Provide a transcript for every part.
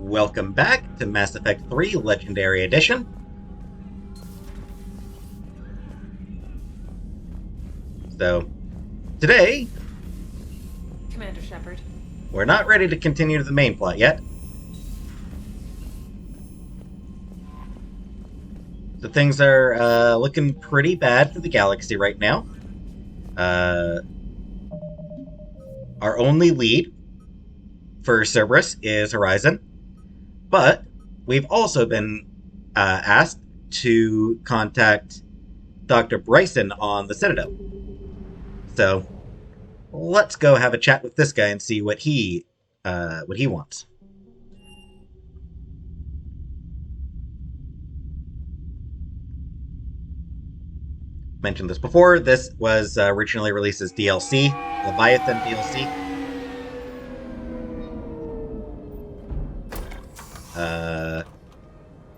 Welcome back to Mass Effect 3 Legendary Edition. So, today, Commander Shepard. we're not ready to continue the main plot yet. So things are looking pretty bad for the galaxy right now. Our only lead for Cerberus is Horizon, but we've also been asked to contact Dr. Bryson on the Citadel. So let's go have a chat with this guy and see what he wants. Mentioned this before. This was originally released as DLC, Leviathan DLC.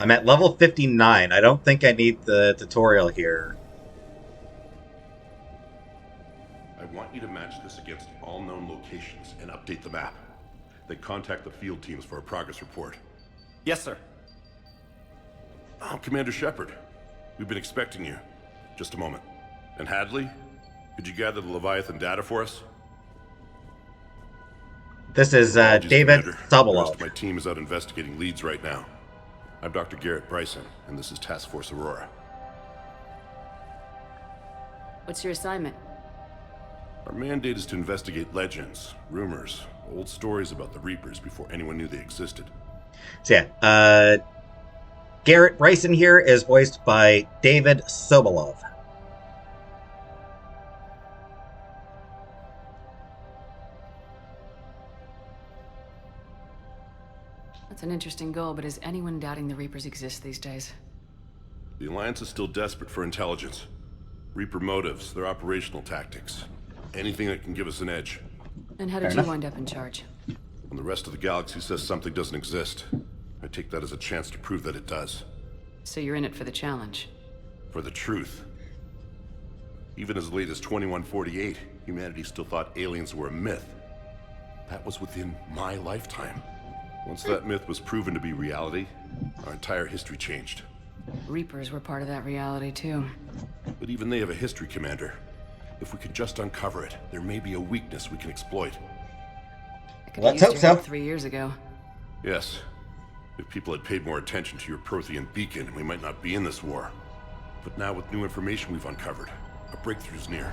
I'm at level 59. I don't think I need the tutorial here. I want you to match this against all known locations and update the map. Then contact the field teams for a progress report. Yes, sir. Oh, Commander Shepard. We've been expecting you. Just a moment. And Hadley, could you gather the Leviathan data for us? This is David The rest Sobolov. of my team is out investigating leads right now. I'm Dr. Garrett Bryson, and this is Task Force Aurora. What's your assignment? Our mandate is to investigate legends, rumors, old stories about the Reapers before anyone knew they existed. So yeah, Garrett Bryson here is voiced by David Sobolov. That's an interesting goal, but is anyone doubting the Reapers exist these days? The Alliance is still desperate for intelligence. Reaper motives, their operational tactics. Anything that can give us an edge. And how did you wind up in charge? When the rest of the galaxy says something doesn't exist, I take that as a chance to prove that it does. So you're in it for the challenge. For the truth. Even as late as 2148, humanity still thought aliens were a myth. That was within my lifetime. Once that myth was proven to be reality, our entire history changed. Reapers were part of that reality, too. But even they have a history, Commander. If we could just uncover it, there may be a weakness we can exploit. I could Let's have hope used your so. help 3 years ago. Yes. If people had paid more attention to your Prothean beacon, we might not be in this war. But now with new information we've uncovered, a breakthrough's near.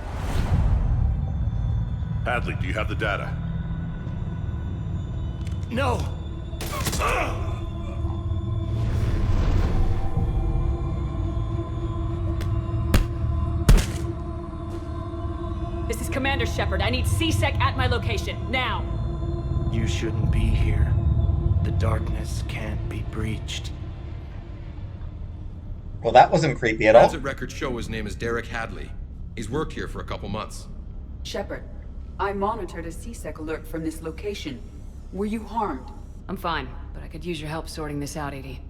Hadley, do you have the data? No! This is Commander Shepard. I need C-Sec at my location, now! You shouldn't be here. The darkness can't be breached. Well, that wasn't creepy at all. Transit records show his name is Derek Hadley. He's worked here for a couple months. Shepard, I monitored a C-Sec alert from this location. Were you harmed? I'm fine, but I could use your help sorting this out, EDI.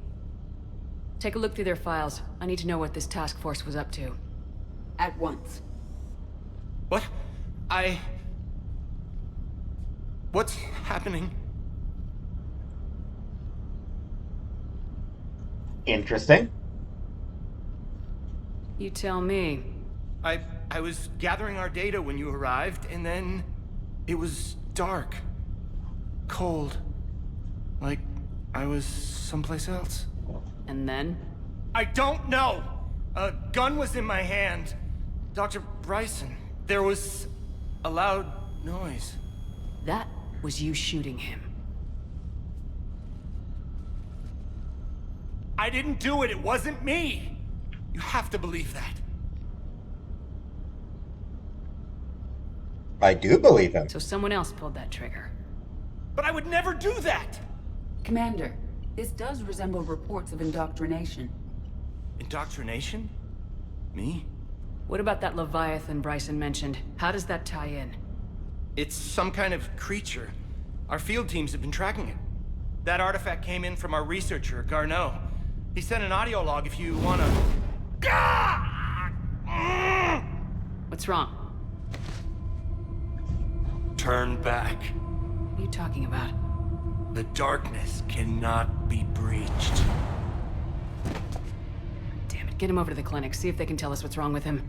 Take a look through their files. I need to know what this task force was up to. At once. What? What's happening? Interesting. You tell me. I was gathering our data when you arrived, and then it was dark. Cold. Like I was someplace else. And then? I don't know! A gun was in my hand. Dr. Bryson, there was a loud noise. That was you shooting him. I didn't do it, it wasn't me! You have to believe that. I do believe him. So someone else pulled that trigger. But I would never do that! Commander, this does resemble reports of indoctrination. Indoctrination? Me? What about that Leviathan Bryson mentioned? How does that tie in? It's some kind of creature. Our field teams have been tracking it. That artifact came in from our researcher, Garneau. He sent an audio log if you wanna... What's wrong? Turn back. What are you talking about? The darkness cannot be breached. Damn it, get him over to the clinic, see if they can tell us what's wrong with him.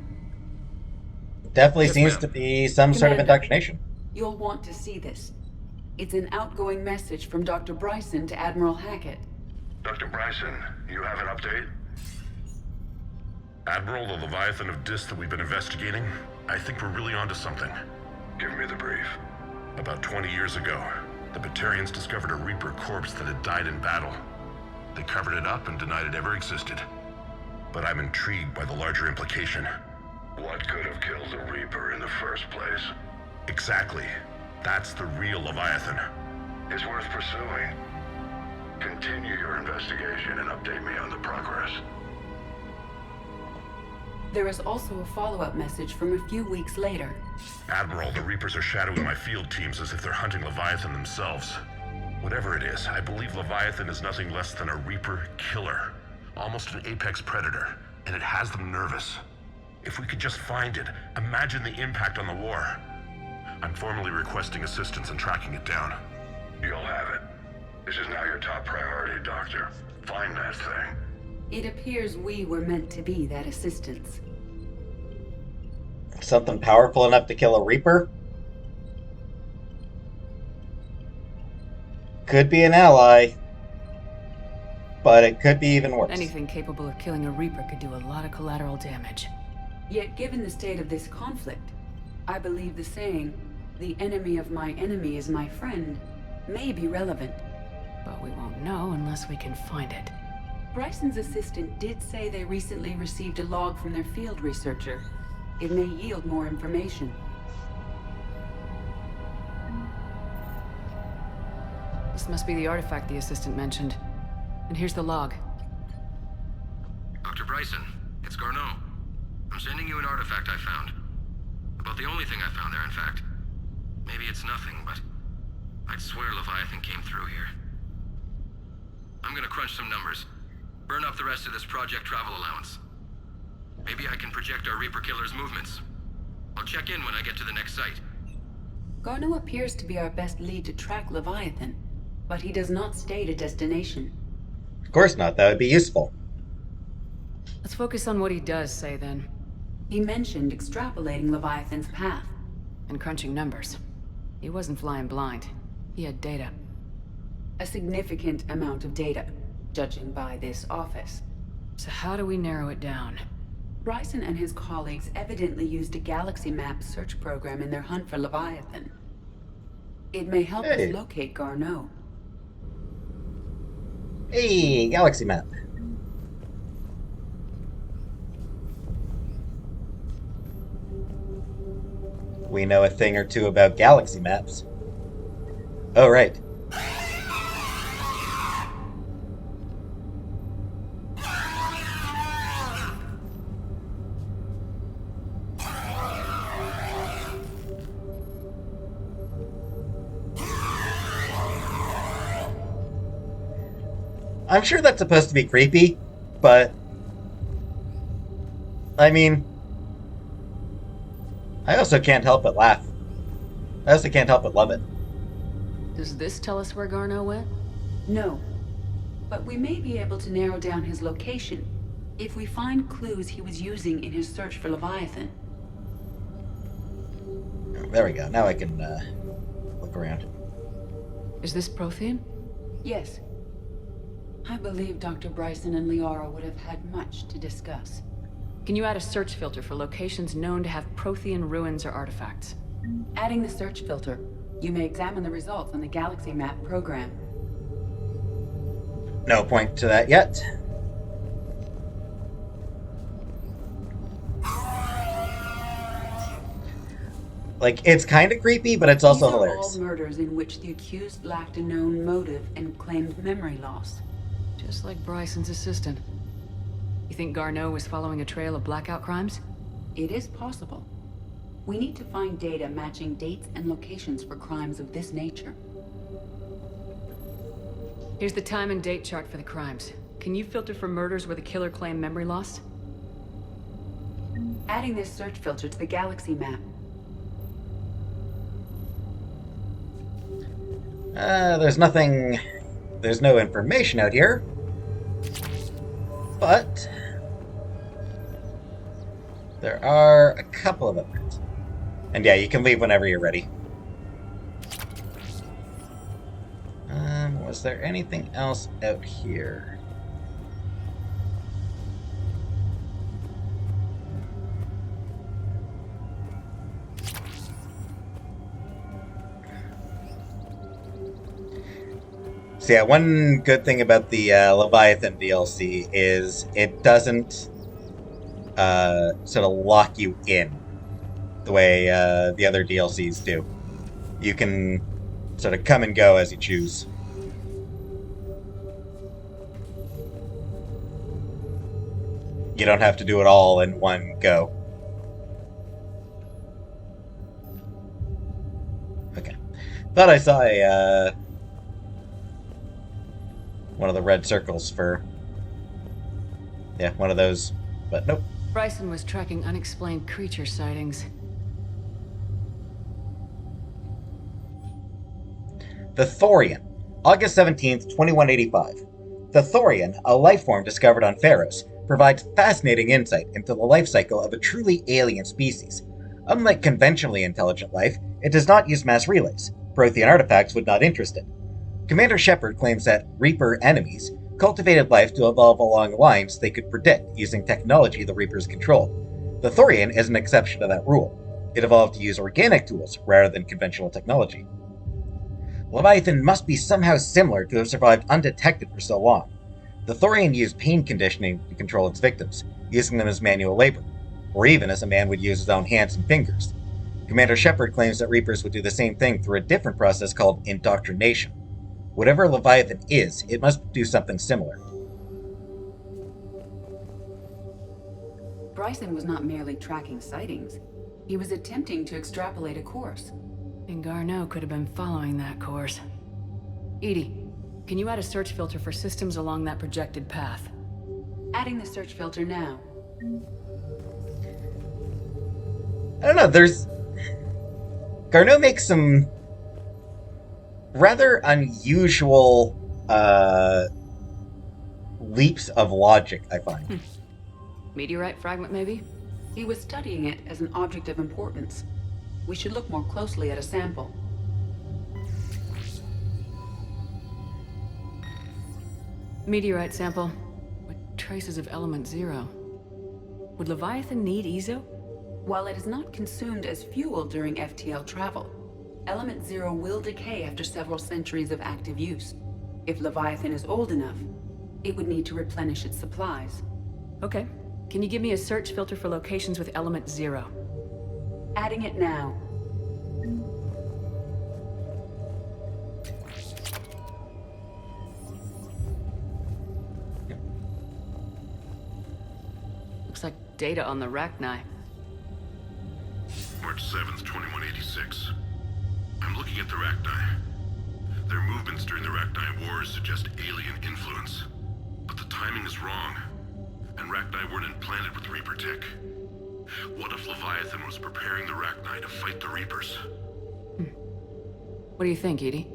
Definitely Yes, seems ma'am. to be some sort of Commander. indoctrination. You'll want to see this. It's an outgoing message from Dr. Bryson to Admiral Hackett. Dr. Bryson, you have an update? Admiral, the Leviathan of Dis that we've been investigating, I think we're really onto something. Give me the brief. About 20 years ago, the Batarians discovered a Reaper corpse that had died in battle. They covered it up and denied it ever existed. But I'm intrigued by the larger implication. What could have killed the Reaper in the first place? Exactly. That's the real Leviathan. It's worth pursuing. Continue your investigation and update me on the progress. There is also a follow-up message from a few weeks later. Admiral, the Reapers are shadowing my field teams as if they're hunting Leviathan themselves. Whatever it is, I believe Leviathan is nothing less than a Reaper killer. Almost an apex predator, and it has them nervous. If we could just find it, imagine the impact on the war. I'm formally requesting assistance in tracking it down. You'll have it. This is now your top priority, Doctor. Find that thing. It appears we were meant to be that assistance. Something powerful enough to kill a Reaper? Could be an ally, but it could be even worse. Anything capable of killing a Reaper could do a lot of collateral damage. Yet given the state of this conflict, I believe the saying, "The enemy of my enemy is my friend," may be relevant. But we won't know unless we can find it. Bryson's assistant did say they recently received a log from their field researcher. It may yield more information. This must be the artifact the assistant mentioned. And here's the log. Dr. Bryson, it's Garneau. I'm sending you an artifact I found. About the only thing I found there, in fact. Maybe it's nothing, but I'd swear Leviathan came through here. I'm gonna crunch some numbers. Burn up the rest of this project travel allowance. Maybe I can project our Reaper killer's movements. I'll check in when I get to the next site. Garneau appears to be our best lead to track Leviathan, but he does not state a destination. Of course not, that would be useful. Let's focus on what he does say then. He mentioned extrapolating Leviathan's path. And crunching numbers. He wasn't flying blind. He had data. A significant amount of data, judging by this office. So how do we narrow it down? Bryson and his colleagues evidently used a galaxy map search program in their hunt for Leviathan. It may help Hey. us locate Garneau. Hey, galaxy map. We know a thing or two about galaxy maps. Oh, right. I'm sure that's supposed to be creepy, but I mean, I also can't help but laugh. I also can't help but love it. Does this tell us where Garneau went? No, but we may be able to narrow down his location if we find clues he was using in his search for Leviathan. There we go. Now I can look around. Is this Prothean? Yes. I believe Dr. Bryson and Liara would have had much to discuss. Can you add a search filter for locations known to have Prothean ruins or artifacts? Adding the search filter, you may examine the results on the galaxy map program. No point to that yet. Like, it's kind of creepy, but it's also These are hilarious. all murders in which the accused lacked a known motive and claimed memory loss. Just like Bryson's assistant. You think Garneau was following a trail of blackout crimes? It is possible. We need to find data matching dates and locations for crimes of this nature. Here's the time and date chart for the crimes. Can you filter for murders where the killer claimed memory loss? Adding this search filter to the galaxy map. There's nothing... There's no information out here. But... there are a couple of events. And yeah, you can leave whenever you're ready. Was there anything else out here? So yeah, one good thing about the Leviathan DLC is it doesn't sort of lock you in the way the other DLCs do. You can sort of come and go as you choose. You don't have to do it all in one go. Okay. Thought I saw a one of the red circles for... yeah, one of those, but nope. Bryson was tracking unexplained creature sightings. The Thorian, August 17th, 2185. The Thorian, a life form discovered on Pharos, provides fascinating insight into the life cycle of a truly alien species. Unlike conventionally intelligent life, it does not use mass relays. Prothean artifacts would not interest it. Commander Shepard claims that Reaper enemies cultivated life to evolve along lines they could predict using technology the Reapers controlled. The Thorian is an exception to that rule. It evolved to use organic tools rather than conventional technology. Leviathan must be somehow similar to have survived undetected for so long. The Thorian used pain conditioning to control its victims, using them as manual labor, or even as a man would use his own hands and fingers. Commander Shepard claims that Reapers would do the same thing through a different process called indoctrination. Whatever Leviathan is, it must do something similar. Bryson was not merely tracking sightings. He was attempting to extrapolate a course. And Garneau could have been following that course. EDI, can you add a search filter for systems along that projected path? Adding the search filter now. I don't know, there's... Garneau makes some rather unusual leaps of logic, I find. Meteorite fragment, maybe? He was studying it as an object of importance. We should look more closely at a sample. Meteorite sample with traces of element 0. Would Leviathan need EZO? While it is not consumed as fuel during FTL travel, element 0 will decay after several centuries of active use. If Leviathan is old enough, it would need to replenish its supplies. Okay. Can you give me a search filter for locations with element 0? Adding it now. Looks like data on the Rachni. March 7th, 2186. I'm looking at the Rachni. Their movements during the Rachni Wars suggest alien influence. But the timing is wrong. And Rachni weren't implanted with Reaper tech. What if Leviathan was preparing the Rachni to fight the Reapers? What do you think, EDI?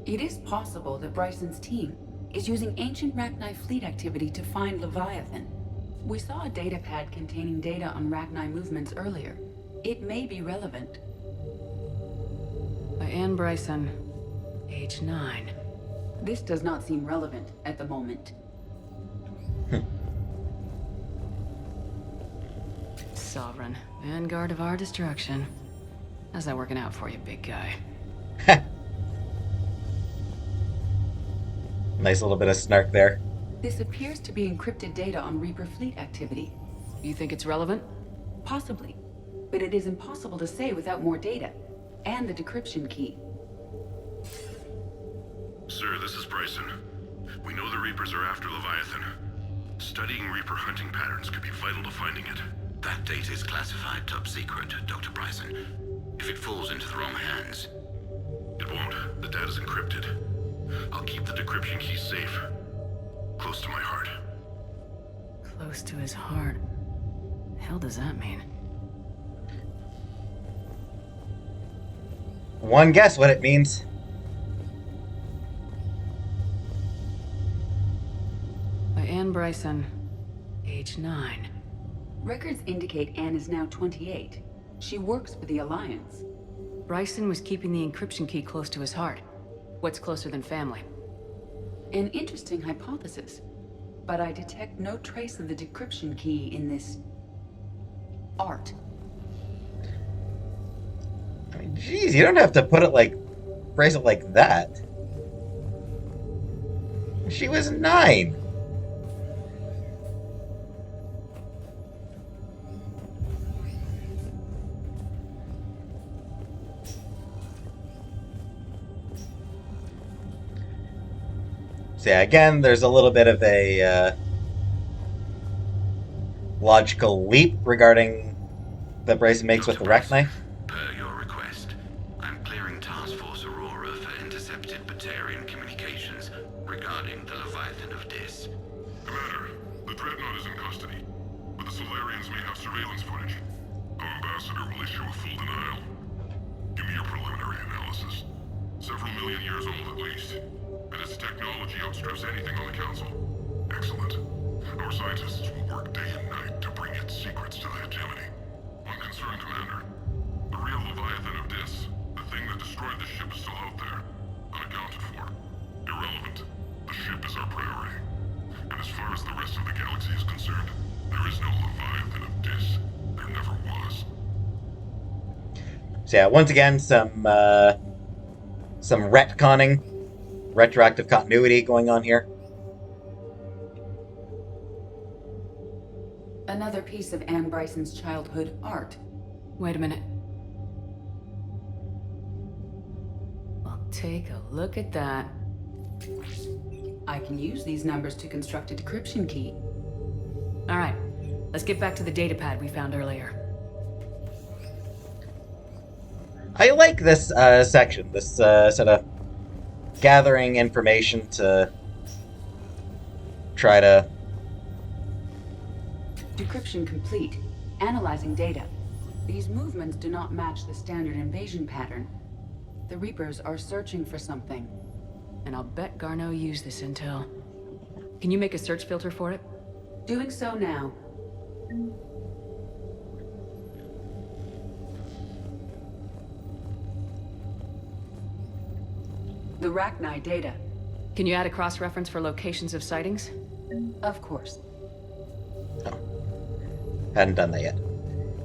It is possible that Bryson's team is using ancient Rachni fleet activity to find Leviathan. We saw a datapad containing data on Rachni movements earlier. It may be relevant. By Anne Bryson, age 9. This does not seem relevant at the moment. Sovereign, vanguard of our destruction. How's that working out for you, big guy? Nice little bit of snark there. This appears to be encrypted data on Reaper fleet activity. You think it's relevant? Possibly, but it is impossible to say without more data, and the decryption key. Sir, this is Bryson. We know the Reapers are after Leviathan. Studying Reaper hunting patterns could be vital to finding it. That data is classified top secret, Dr. Bryson. If it falls into the wrong hands... It won't. The data's encrypted. I'll keep the decryption key safe. Close to my heart. Close to his heart. The hell does that mean? One guess what it means. Bryson, age 9. Records indicate Anne is now 28. She works for the Alliance. Bryson was keeping the encryption key close to his heart. What's closer than family? An interesting hypothesis. But I detect no trace of the decryption key in this... art. I mean, geez, you don't have to phrase it like that. She was 9. So yeah, again, there's a little bit of a logical leap regarding that Bryson makes with the Rachni. Per your request, I'm clearing Task Force Aurora for intercepted Batarian communications regarding the Leviathan of Dis. Commander, the Dreadnought is in custody, but the Solarians may have surveillance footage. Our ambassador will issue a full denial. Give me your preliminary analysis. Several million years old at least, and its technology outstrips anything on the Council. Excellent. Our scientists will work day and night to bring its secrets to the hegemony. One concern, Commander. The real Leviathan of Dis, the thing that destroyed the ship, is still out there. Unaccounted for. Irrelevant. The ship is our priority. And as far as the rest of the galaxy is concerned, there is no Leviathan of Dis. There never was. So yeah, once again, some retconning, retroactive continuity going on here. Another piece of Anne Bryson's childhood art. Wait a minute. Well, take a look at that. I can use these numbers to construct a decryption key. All right, let's get back to the datapad we found earlier. I like this section, this sort of gathering information to try to... Decryption complete. Analyzing data. These movements do not match the standard invasion pattern. The Reapers are searching for something. And I'll bet Garneau used this intel. Can you make a search filter for it? Doing so now. The Rachni data. Can you add a cross-reference for locations of sightings? Of course. Oh. Hadn't done that yet.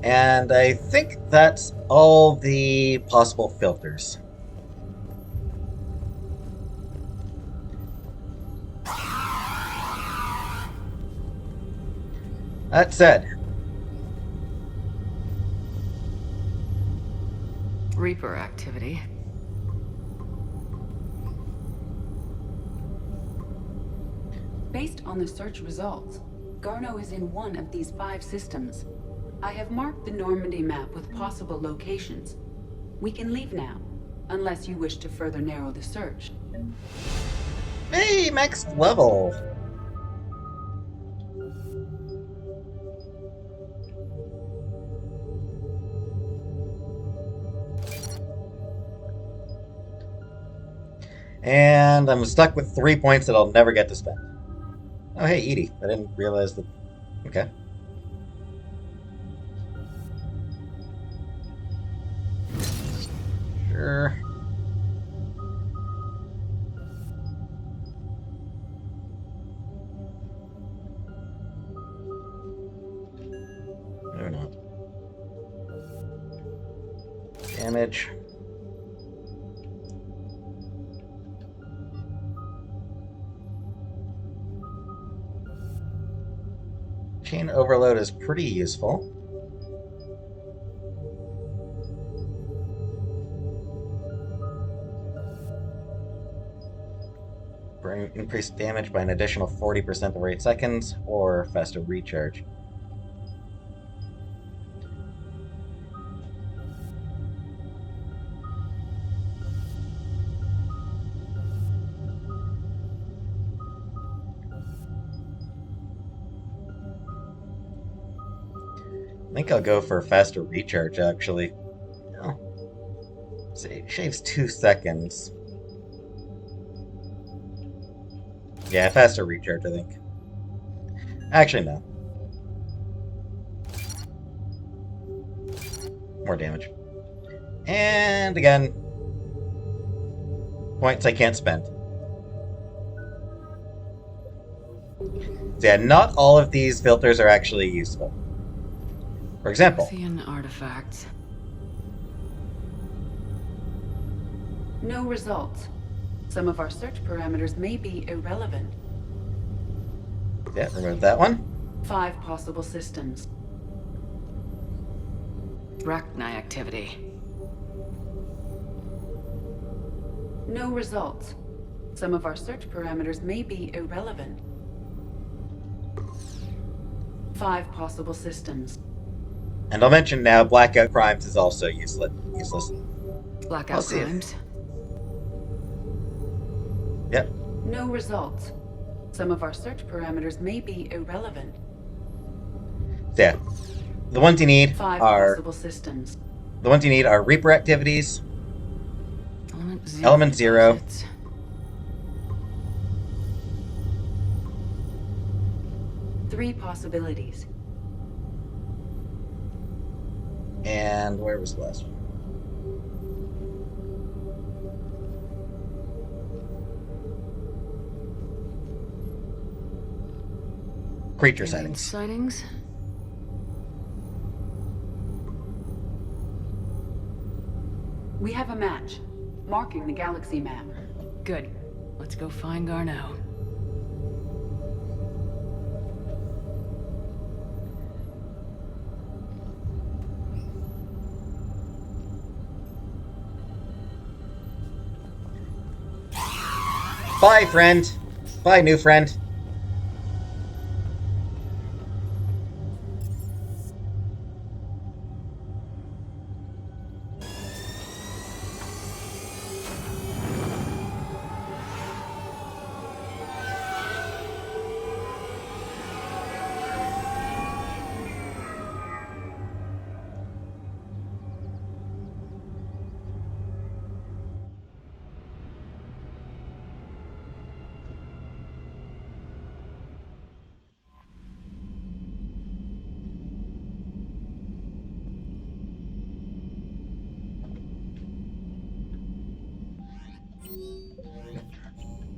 And I think that's all the possible filters. That said, Reaper activity. Based on the search results, Garneau is in one of these 5 systems. I have marked the Normandy map with possible locations. We can leave now, unless you wish to further narrow the search. hey, next level. And I'm stuck with 3 points that I'll never get to spend. Oh, hey, Edie. I didn't realize that... Okay. Sure. Or not. Damage. Chain overload is pretty useful. Bring increased damage by an additional 40% over 8 seconds, or faster recharge. I think I'll go for faster recharge, actually. Oh. So it shaves 2 seconds. Yeah, faster recharge, I think. Actually, no. More damage. And again, points I can't spend. So yeah, not all of these filters are actually useful. For example, Leviathan artifacts. No results. Some of our search parameters may be irrelevant. yeah, remove that one. 5 possible systems. Arachni activity. No results. Some of our search parameters may be irrelevant. 5 possible systems. And I'll mention now, blackout crimes is also useless. I'll Blackout see it. crimes. Yep. No results. Some of our search parameters may be irrelevant. So yeah, the ones you need 5 are possible systems. Reaper activities, Element 0. Element 0. deposits. Three possibilities. and where was the last one? Creature Alien sightings. sightings. We have a match, marking the galaxy map. Good. Let's go find Garneau. Bye, friend. Bye, new friend.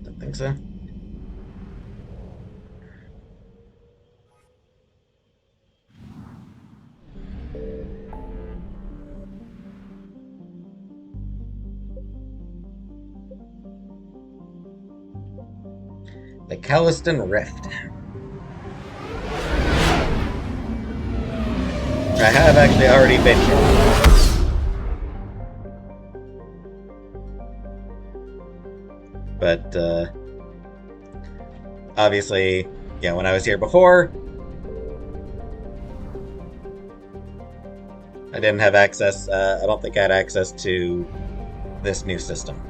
Don't think so. The Calliston Rift. I have actually already been here. But, obviously, yeah, when I was here before, I didn't have access, I don't think I had access to this new system.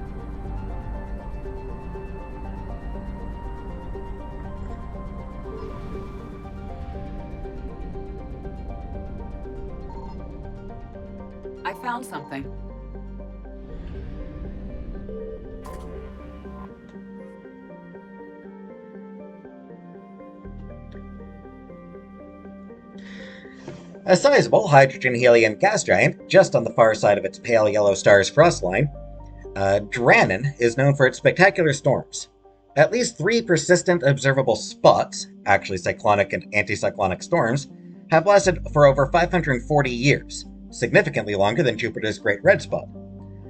I found something. A sizable hydrogen-helium gas giant, just on the far side of its pale yellow star's frost line, Drannon is known for its spectacular storms. At least 3 persistent observable spots, actually cyclonic and anticyclonic storms, have lasted for over 540 years, significantly longer than Jupiter's Great Red Spot.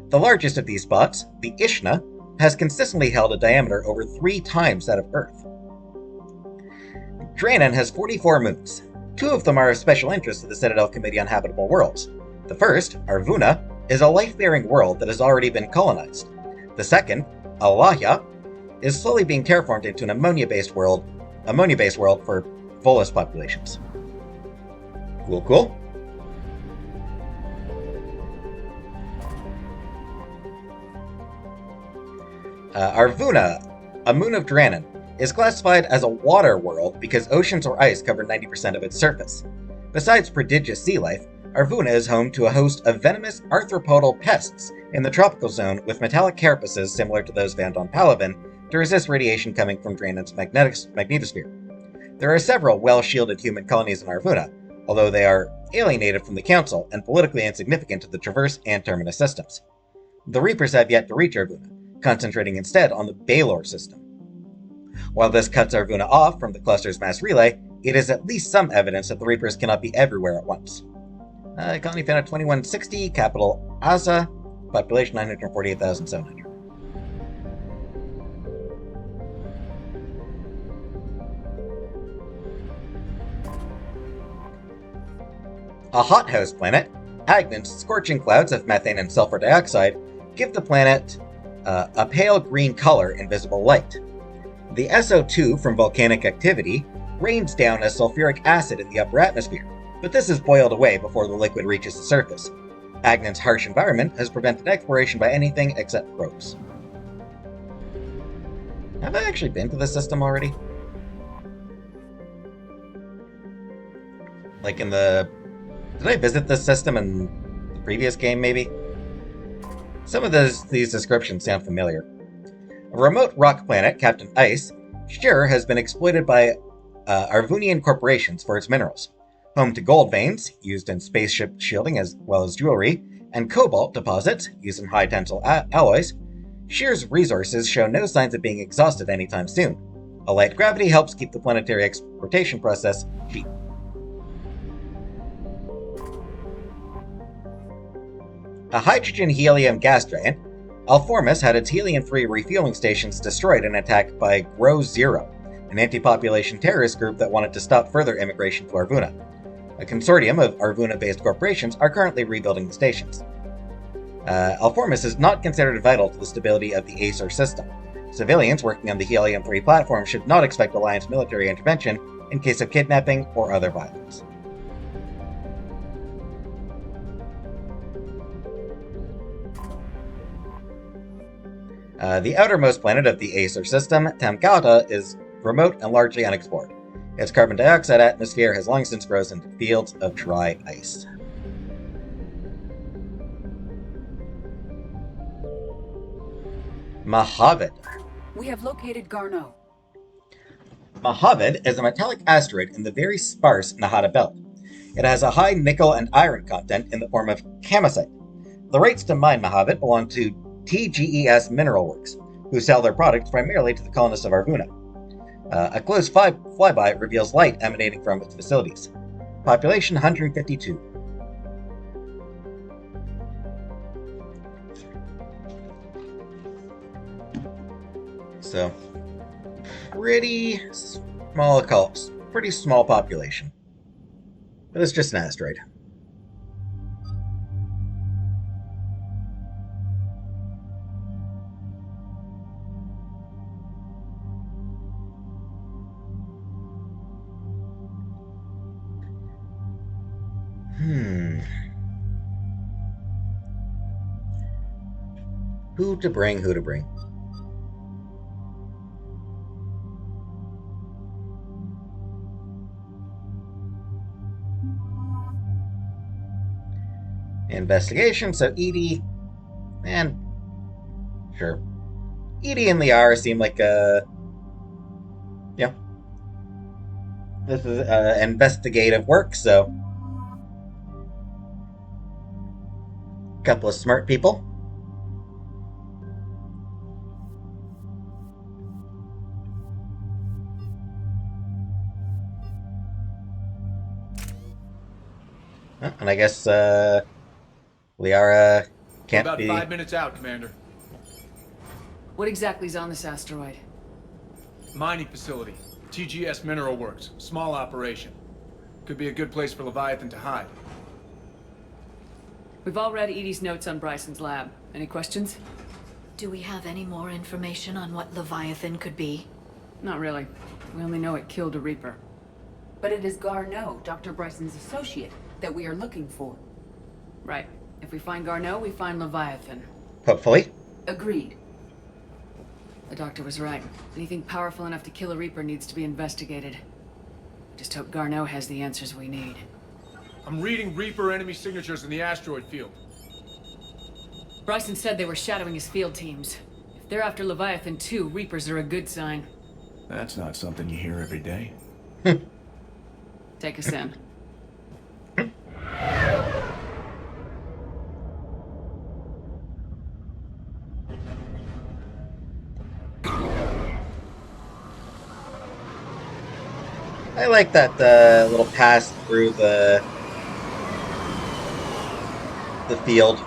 The largest of these spots, the Ishna, has consistently held a diameter over 3 times that of Earth. Drannon has 44 moons. 2 of them are of special interest to the Citadel Committee on Habitable Worlds. The first, Arvuna, is a life-bearing world that has already been colonized. The second, Alahya, is slowly being terraformed into an ammonia-based world for Volus populations. Cool, cool. Arvuna, a moon of Drannon, is classified as a water world because oceans or ice cover 90% of its surface. Besides prodigious sea life, Arvuna is home to a host of venomous arthropodal pests in the tropical zone with metallic carapaces similar to those found on Palaven to resist radiation coming from Drannon's magnetosphere. There are several well-shielded human colonies in Arvuna, although they are alienated from the Council and politically insignificant to the Traverse and Terminus systems. The Reapers have yet to reach Arvuna, concentrating instead on the Baylor system. While this cuts Arvuna off from the cluster's mass relay, it is at least some evidence that the Reapers cannot be everywhere at once. Colony found at 2160, capital Asa, population 948,700. A hothouse planet, Agnon's scorching clouds of methane and sulfur dioxide give the planet a pale green color in visible light. The SO2 from volcanic activity rains down as sulfuric acid in the upper atmosphere, but this is boiled away before the liquid reaches the surface. Agnon's harsh environment has prevented exploration by anything except probes. Have I actually been to this system already? Like in the... Did I visit this system in the previous game, maybe? Some of these descriptions sound familiar. A remote rock planet, Captain Ice, sure has been exploited by Arvunian corporations for its minerals. Home to gold veins, used in spaceship shielding as well as jewelry, and cobalt deposits, used in high-tensile alloys, Shear's resources show no signs of being exhausted anytime soon. A light gravity helps keep the planetary exportation process cheap. A hydrogen-helium gas giant, Alformus had its helium-free refueling stations destroyed in an attack by Grow Zero, an anti-population terrorist group that wanted to stop further immigration to Arvuna. A consortium of Arvuna-based corporations are currently rebuilding the stations. Alformus is not considered vital to the stability of the Acer system. Civilians working on the Helium-3 platform should not expect Alliance military intervention in case of kidnapping or other violence. The outermost planet of the Acer system, Tamgata, is remote and largely unexplored. Its carbon dioxide atmosphere has long since frozen to fields of dry ice. Mojave. We have located Garneau. Mojave is a metallic asteroid in the very sparse Nahata Belt. It has a high nickel and iron content in the form of camosite. The rights to mine Mojave belong to TGES Mineral Works, who sell their products primarily to the colonists of Arvuna. A close flyby reveals light emanating from its facilities. Population 152. So, pretty small population. But it's just an asteroid. Who to bring? Investigation, so Edie, and sure. Edie and Liara seem like this is investigative work, so a couple of smart people. And I guess Liara can't About be... 5 minutes out, Commander. What exactly is on this asteroid? Mining facility. TGS Mineral Works. Small operation. Could be a good place for Leviathan to hide. We've all read Edie's notes on Bryson's lab. Any questions? Do we have any more information on what Leviathan could be? Not really. We only know it killed a Reaper. But it is Garneau, Dr. Bryson's associate, that we are looking for. Right. If we find Garneau, we find Leviathan. Hopefully. Agreed. The doctor was right. Anything powerful enough to kill a Reaper needs to be investigated. Just hope Garneau has the answers we need. I'm reading Reaper enemy signatures in the asteroid field. Bryson said they were shadowing his field teams. If they're after Leviathan too, Reapers are a good sign. That's not something you hear every day. Take us in. I like that little pass through the field.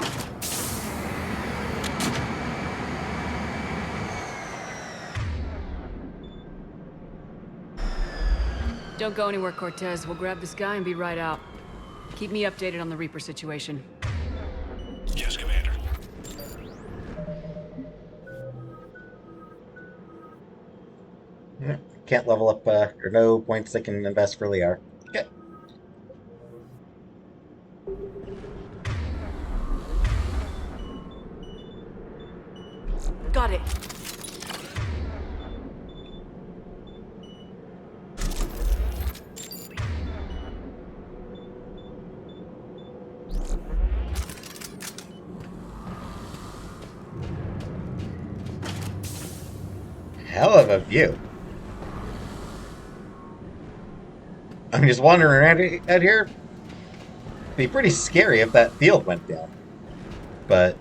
Don't go anywhere, Cortez. We'll grab this guy and be right out. Keep me updated on the Reaper situation. Yes, Commander. Can't level up, or no points I can invest for Liar. Okay. Got it. Hell of a view. I'm just wandering around out here. It'd be pretty scary if that field went down. But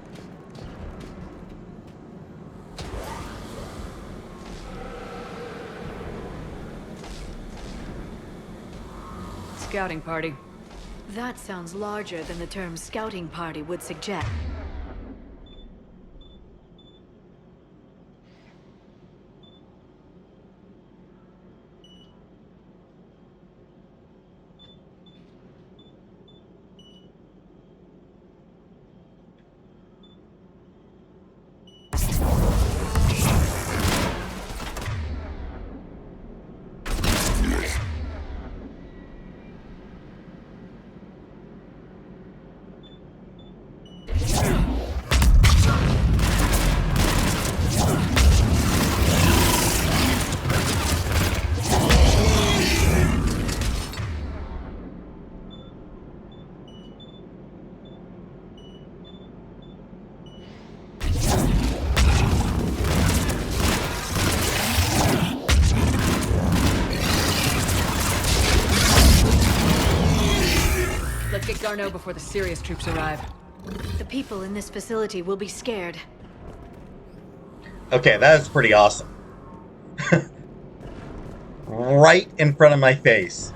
Scouting party. That sounds larger than the term scouting party would suggest. Let's get Garneau before the serious troops arrive. The people in this facility will be scared. okay, that is pretty awesome. Right in front of my face.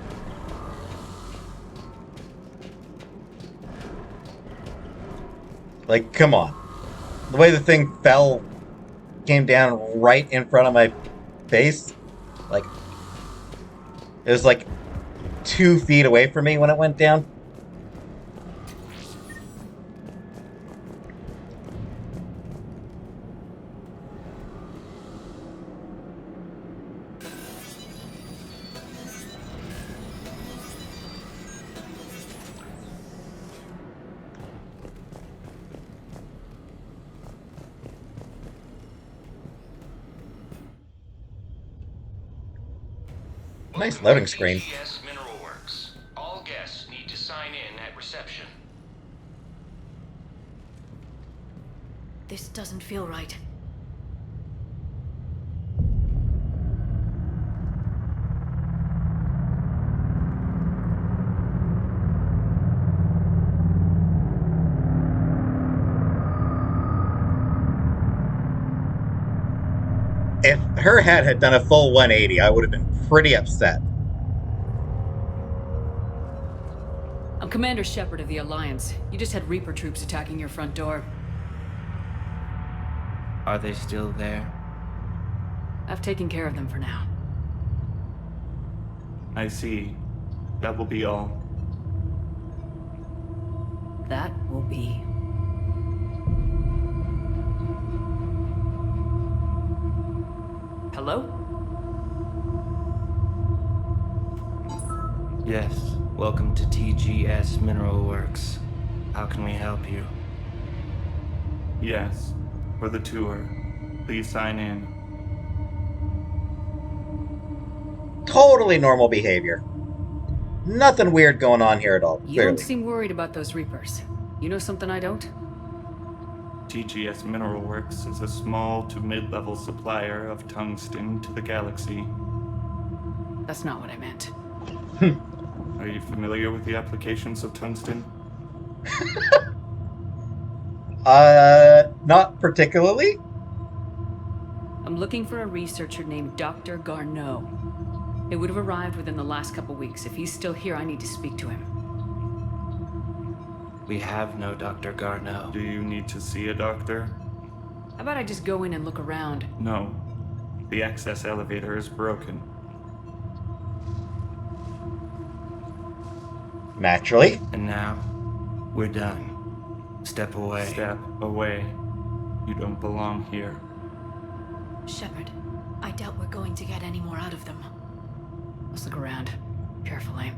Like, come on. The way the thing came down right in front of my face. Like, it was like 2 feet away from me when it went down. Nice loading screen. TGS Mineral Works. All guests need to sign in at reception. This doesn't feel right. If her head had done a full 180, I would have been pretty upset. I'm Commander Shepard of the Alliance. You just had Reaper troops attacking your front door. Are they still there? I've taken care of them for now. I see. That will be all. That will be. Hello? Yes. Welcome to TGS Mineral Works. How can we help you? Yes. For the tour. Please sign in. Totally normal behavior. Nothing weird going on here at all, You clearly. don't seem worried about those Reapers. You know something I don't? TGS Mineral Works is a small to mid-level supplier of tungsten to the galaxy. That's not what I meant. Are you familiar with the applications of tungsten? Not particularly. I'm looking for a researcher named Dr. Garneau. It would have arrived within the last couple weeks. If he's still here, I need to speak to him. We have no Dr. Garneau. Do you need to see a doctor? How about I just go in and look around? No. The access elevator is broken. Naturally. And now, we're done. Step away. Step away. You don't belong here. Shepard, I doubt we're going to get any more out of them. Let's look around. Carefully.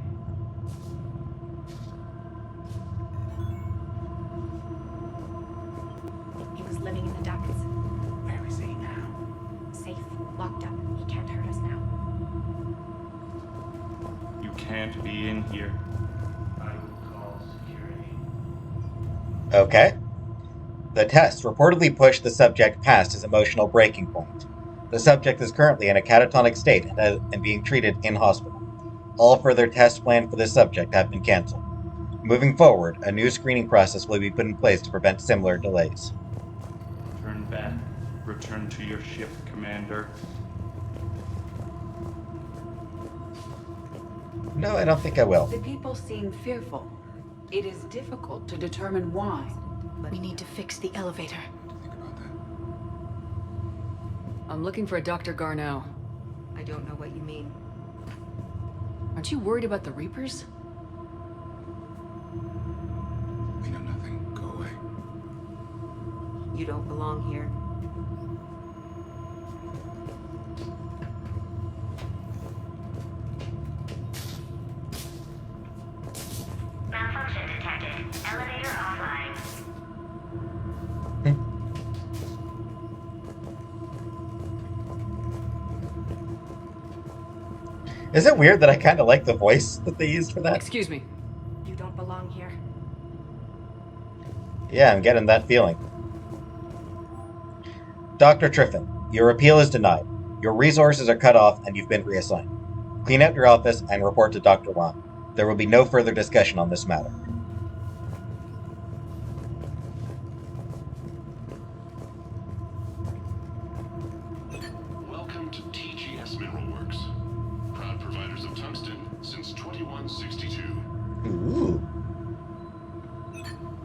He was living in the ducts. Where is he now? Safe, locked up. He can't hurt us now. You can't be in here. I will call security. Okay. The test reportedly pushed the subject past his emotional breaking point. The subject is currently in a catatonic state and being treated in hospital. All further tests planned for this subject have been cancelled. Moving forward, a new screening process will be put in place to prevent similar delays. Turn back. Return to your ship, Commander. No, I don't think I will. The people seem fearful. It is difficult to determine why. We need to fix the elevator. I'm looking for a Dr. Garneau. I don't know what you mean. Aren't you worried about the Reapers? We know nothing. Go away. You don't belong here. Malfunction detected. Elevator offline. Is it weird that I kind of like the voice that they used for that? Excuse me. You don't belong here. Yeah, I'm getting that feeling. Dr. Triffin, your appeal is denied. Your resources are cut off and you've been reassigned. Clean out your office and report to Dr. Wan. There will be no further discussion on this matter. Welcome to TGS Mineral Works. Proud providers of tungsten since 2162. Ooh.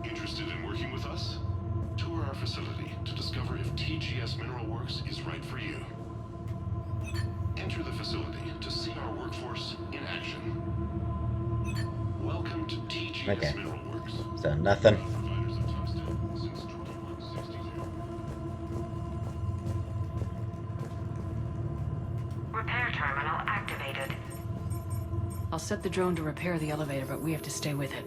Interested in working with us? Tour our facility to discover if TGS Mineral Works is right for you. Enter the facility to see our workforce in action. Welcome to TGS Mineral Works. So nothing. Proud providers of tungsten since 2162. Repair terminal activated. I'll set the drone to repair the elevator, but we have to stay with it.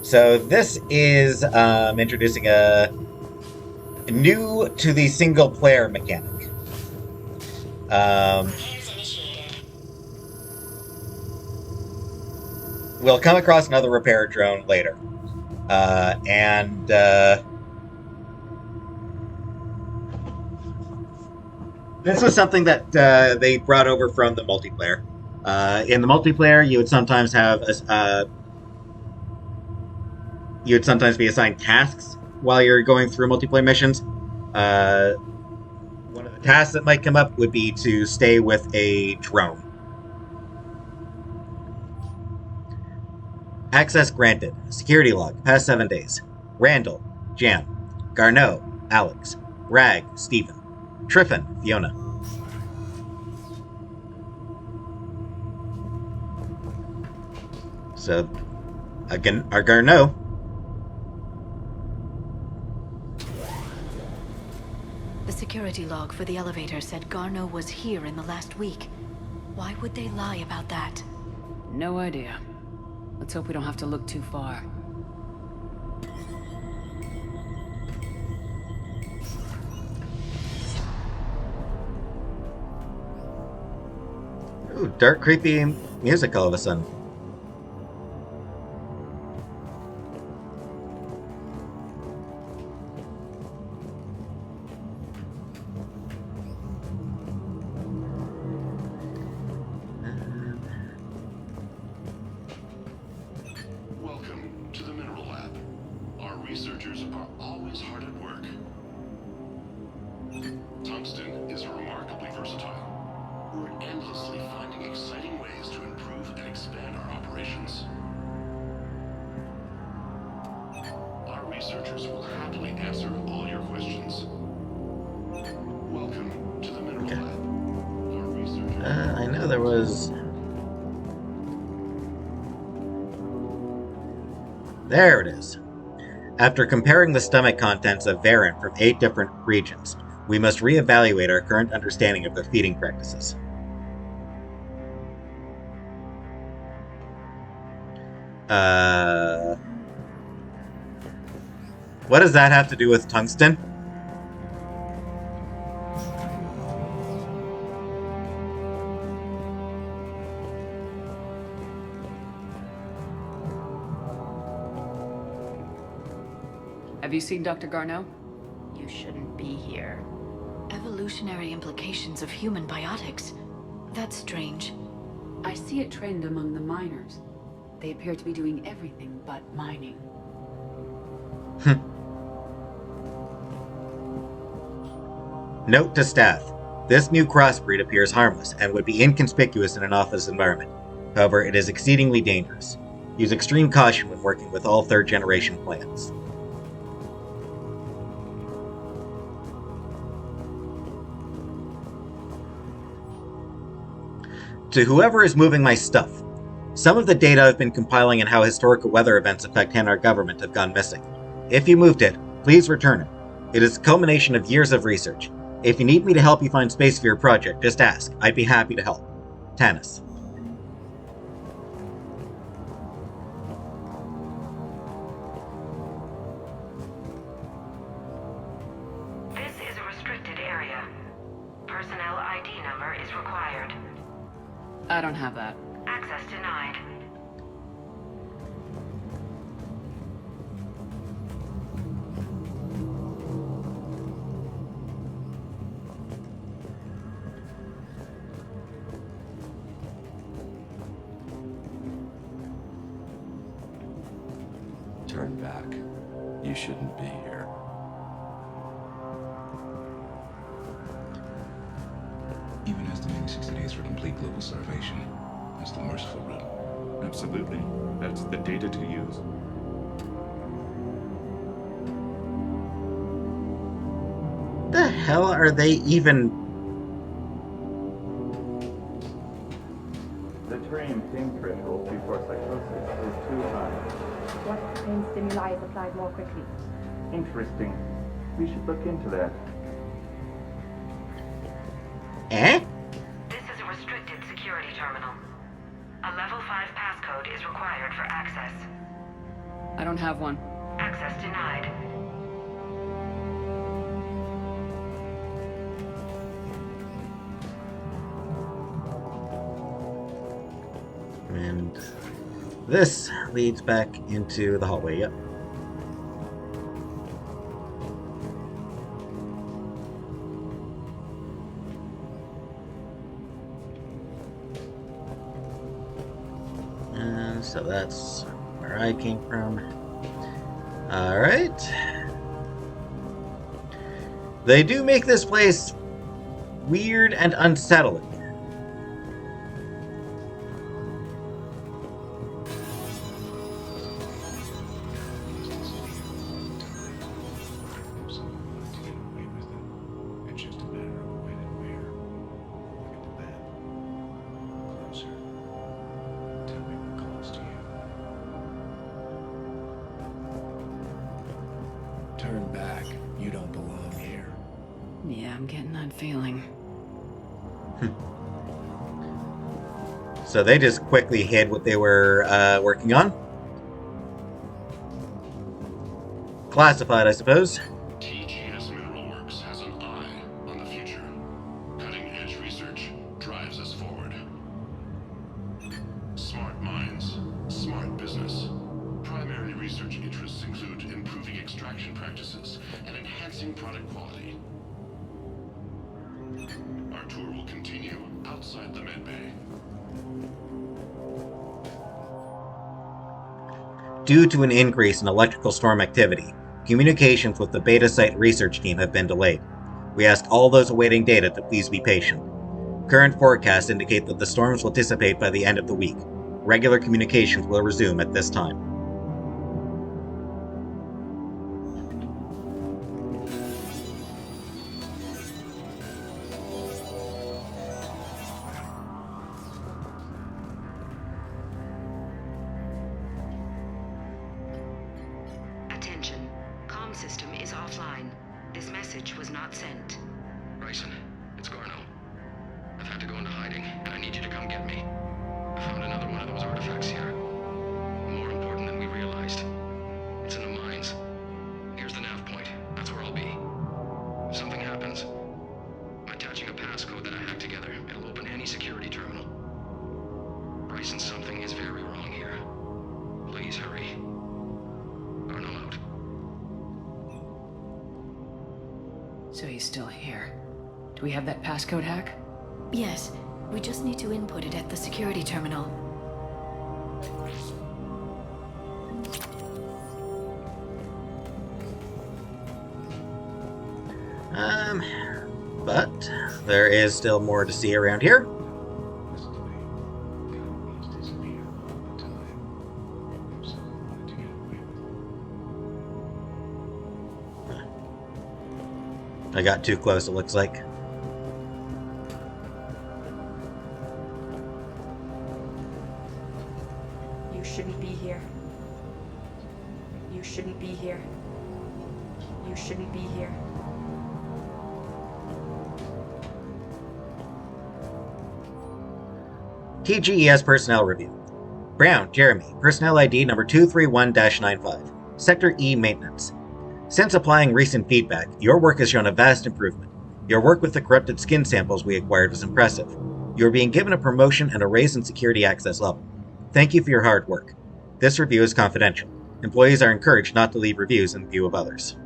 So this is introducing a new to the single player mechanic. We'll come across another repair drone later. This was something that they brought over from the multiplayer. In the multiplayer, you would sometimes have you would sometimes be assigned tasks while you're going through multiplayer missions. One of the tasks that might come up would be to stay with a drone. Access granted. Security log, past 7 days. Randall, Jan. Garneau, Alex. Rag, Stephen. Triffin, Fiona. So, again, our Garneau. The security log for the elevator said Garneau was here in the last week. Why would they lie about that? No idea. Let's hope we don't have to look too far. Ooh, dark, creepy music all of a sudden. always hard at work. Tungsten is remarkably versatile. We're endlessly finding exciting ways to improve and expand our operations. Our researchers will happily answer all your questions. Welcome to the Mineral Lab. Our researchers... I know there was... There it is. After comparing the stomach contents of Varen from 8 different regions, we must reevaluate our current understanding of their feeding practices. What does that have to do with tungsten? Have you seen Dr. Garneau? You shouldn't be here. Evolutionary implications of human biotics. That's strange. I see a trend among the miners. They appear to be doing everything but mining. Note to staff. This new crossbreed appears harmless and would be inconspicuous in an office environment. However, it is exceedingly dangerous. Use extreme caution when working with all third-generation plants. To whoever is moving my stuff, some of the data I've been compiling and how historical weather events affect Hanar government have gone missing. If you moved it, please return it. It is a culmination of years of research. If you need me to help you find space for your project, just ask. I'd be happy to help. Tanis. This is a restricted area. Personnel ID number is required. I don't have that. Access denied. Turn back. You shouldn't be here. Even estimating 60 days for complete global starvation. That's the merciful route. Absolutely. That's the data to use. The hell are they even... The terrain pain threshold before psychosis is too high. What pain stimuli is applied more quickly? Interesting. We should look into that. Eh? This is a restricted security terminal. A level 5 passcode is required for access. I don't have one. Access denied. And this leads back into the hallway, yep. And so that's where I came from. Alright. They do make this place weird and unsettling. Turn back. You don't belong here. Yeah, I'm getting that feeling. So they just quickly hid what they were working on. Classified, I suppose. TGS Mineral Works has an eye on the future. Cutting-edge research drives us forward. Smart minds, smart business. Primary research interests include improving extraction practices and enhancing product quality. Our tour will continue outside the medbay. Due to an increase in electrical storm activity, Communications with the Beta Site research team have been delayed. We ask all those awaiting data to please be patient. Current forecasts indicate that the storms will dissipate by the end of the week. Regular communications will resume at this time. Attention. Comm system is offline. This message was not sent. Bryson, it's Garno. I've had to go into hiding, and I need you to come get me. I found another one of those artifacts here. More important than we realized. It's in the mines. Here's the nav point. That's where I'll be. If something happens, I'm attaching a passcode that I hacked together. It'll open any security terminal. Bryson, something is very wrong here. Please hurry. Garno out. So he's still here. Do we have that passcode hack? Yes, we just need to input it at the security terminal. But there is still more to see around here. I got too close, it looks like. You shouldn't be here. You shouldn't be here. You shouldn't be here. TGES personnel review. Brown, Jeremy, personnel ID number 231-95, Sector E maintenance. Since applying recent feedback, your work has shown a vast improvement. Your work with the corrupted skin samples we acquired was impressive. You are being given a promotion and a raise in security access level. Thank you for your hard work. This review is confidential. Employees are encouraged not to leave reviews in view of others.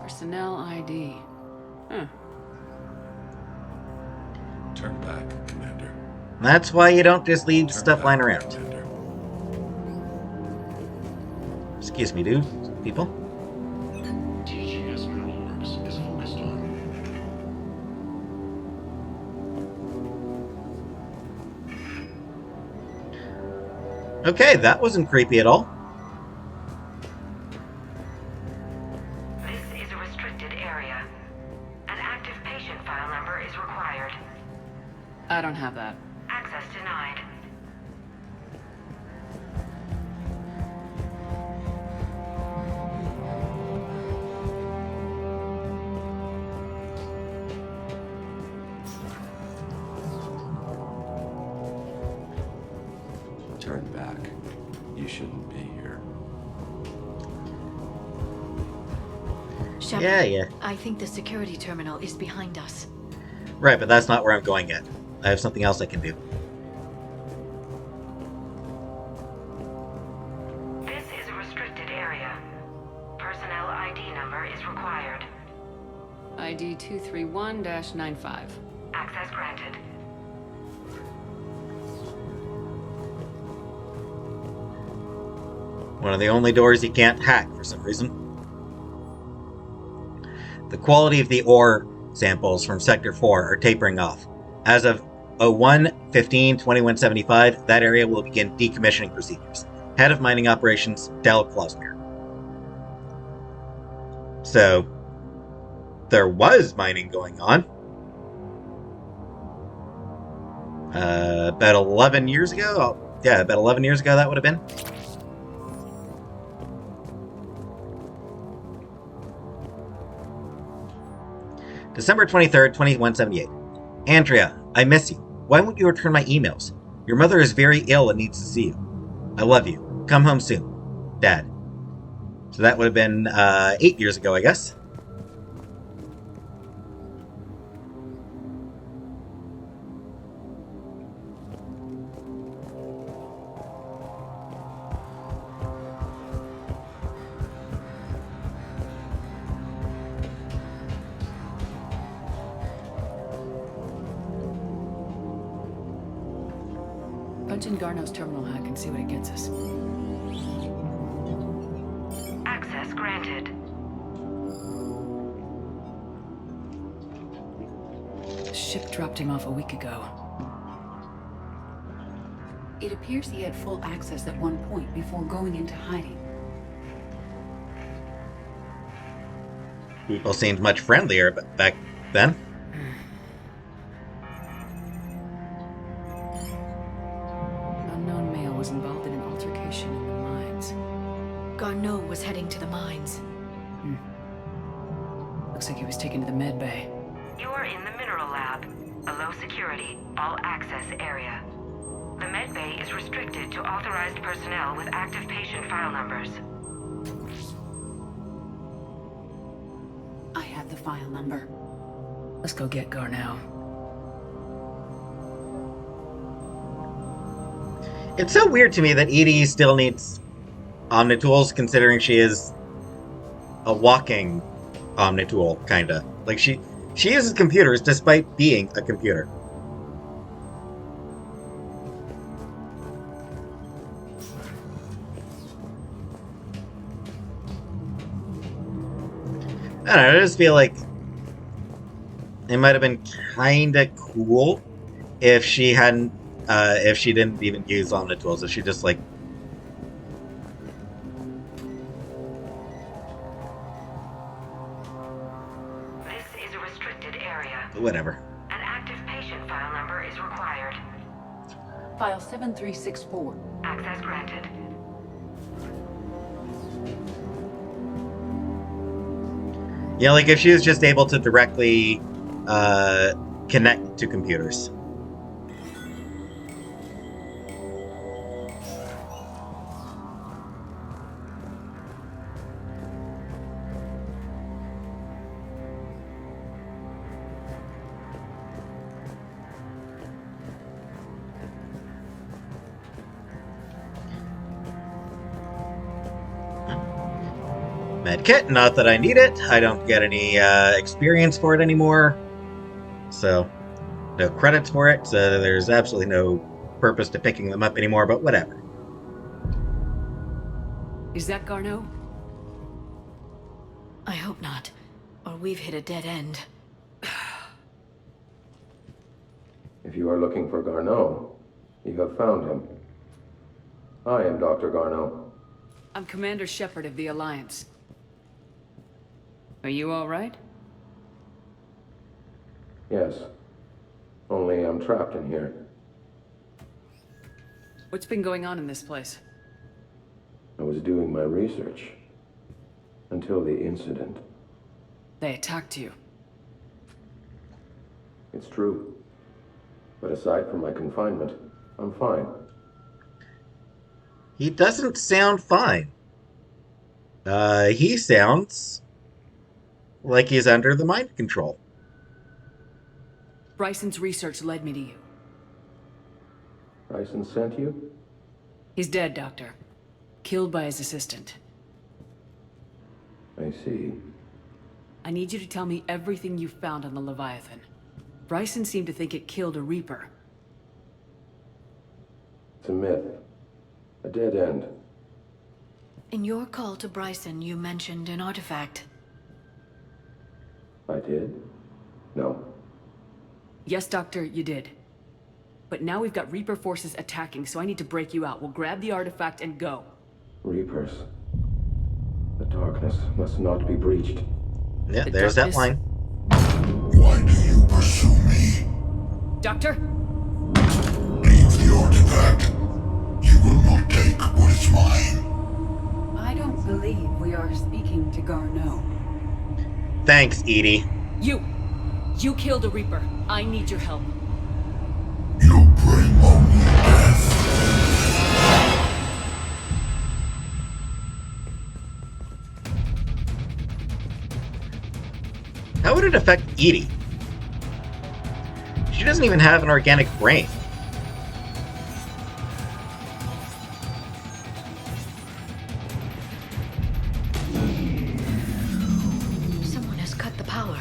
Personnel ID. Huh. Turn back, Commander. That's why you don't just leave stuff lying around. Commander. Excuse me, dude. People? TGS Mineral Works is focused on. Okay, that wasn't creepy at all. This is a restricted area. An active patient file number is required. I don't have that. Access denied. Turn back. You shouldn't be here. Shepard, Yeah. I think the security terminal is behind us. Right, but that's not where I'm going yet. I have something else I can do. This is a restricted area. Personnel ID number is required. ID 231-95. Access granted. One of the only doors you can't hack for some reason. The quality of the ore samples from Sector 4 are tapering off. As of 01/15/2175, that area will begin decommissioning procedures. Head of Mining Operations, Del Klosmere. So, there was mining going on. About 11 years ago? Oh, yeah, about 11 years ago that would have been. December 23rd, 2178. Andrea, I miss you. Why won't you return my emails? Your mother is very ill and needs to see you. I love you. Come home soon. Dad. So that would have been 8 years ago, I guess. Punch in Garneau's terminal hack and see what it gets us. Access granted. The ship dropped him off a week ago. It appears he had full access at one point before going into hiding. People seemed much friendlier back then. Unknown male was involved in an altercation in the mines. Garneau was heading to the mines. Looks like he was taken to the med bay. You are in the mineral lab, a low security, all access area. The med bay is restricted to authorized personnel with active patient file numbers. I have the file number. Let's go get Garneau. It's so weird to me that Edie still needs Omnitools, considering she is a walking Omnitool, kinda. Like, she uses computers despite being a computer. I don't know, I just feel like it might have been kinda cool if she hadn't, if she didn't even use Omnitools, if she just, like... This is a restricted area. Whatever. An active patient file number is required. File 7364. Access granted. Yeah, like if she was just able to directly connect to computers. Medkit, not that I need it. I don't get any experience for it anymore. So, no credits for it, so there's absolutely no purpose to picking them up anymore, but whatever. Is that Garneau? I hope not, or we've hit a dead end. If you are looking for Garneau, you have found him. I am Dr. Garneau. I'm Commander Shepard of the Alliance. Are you all right? Yes. Only I'm trapped in here. What's been going on in this place? I was doing my research. Until the incident. They attacked you. It's true. But aside from my confinement, I'm fine. He doesn't sound fine. He sounds like he's under the mind control. Bryson's research led me to you. Bryson sent you? He's dead, Doctor. Killed by his assistant. I see. I need you to tell me everything you found on the Leviathan. Bryson seemed to think it killed a Reaper. It's a myth. A dead end. In your call to Bryson, you mentioned an artifact. I did? No. Yes, Doctor, you did. But now we've got Reaper forces attacking, so I need to break you out. We'll grab the artifact and go. Reapers. The darkness must not be breached. Yeah, there's that line. Why do you pursue me? Doctor? Leave the artifact. You will not take what is mine. I don't believe we are speaking to Garneau. Thanks, Edie. You killed a Reaper. I need your help. You bring only death. How would it affect Edie? She doesn't even have an organic brain. Someone has cut the power.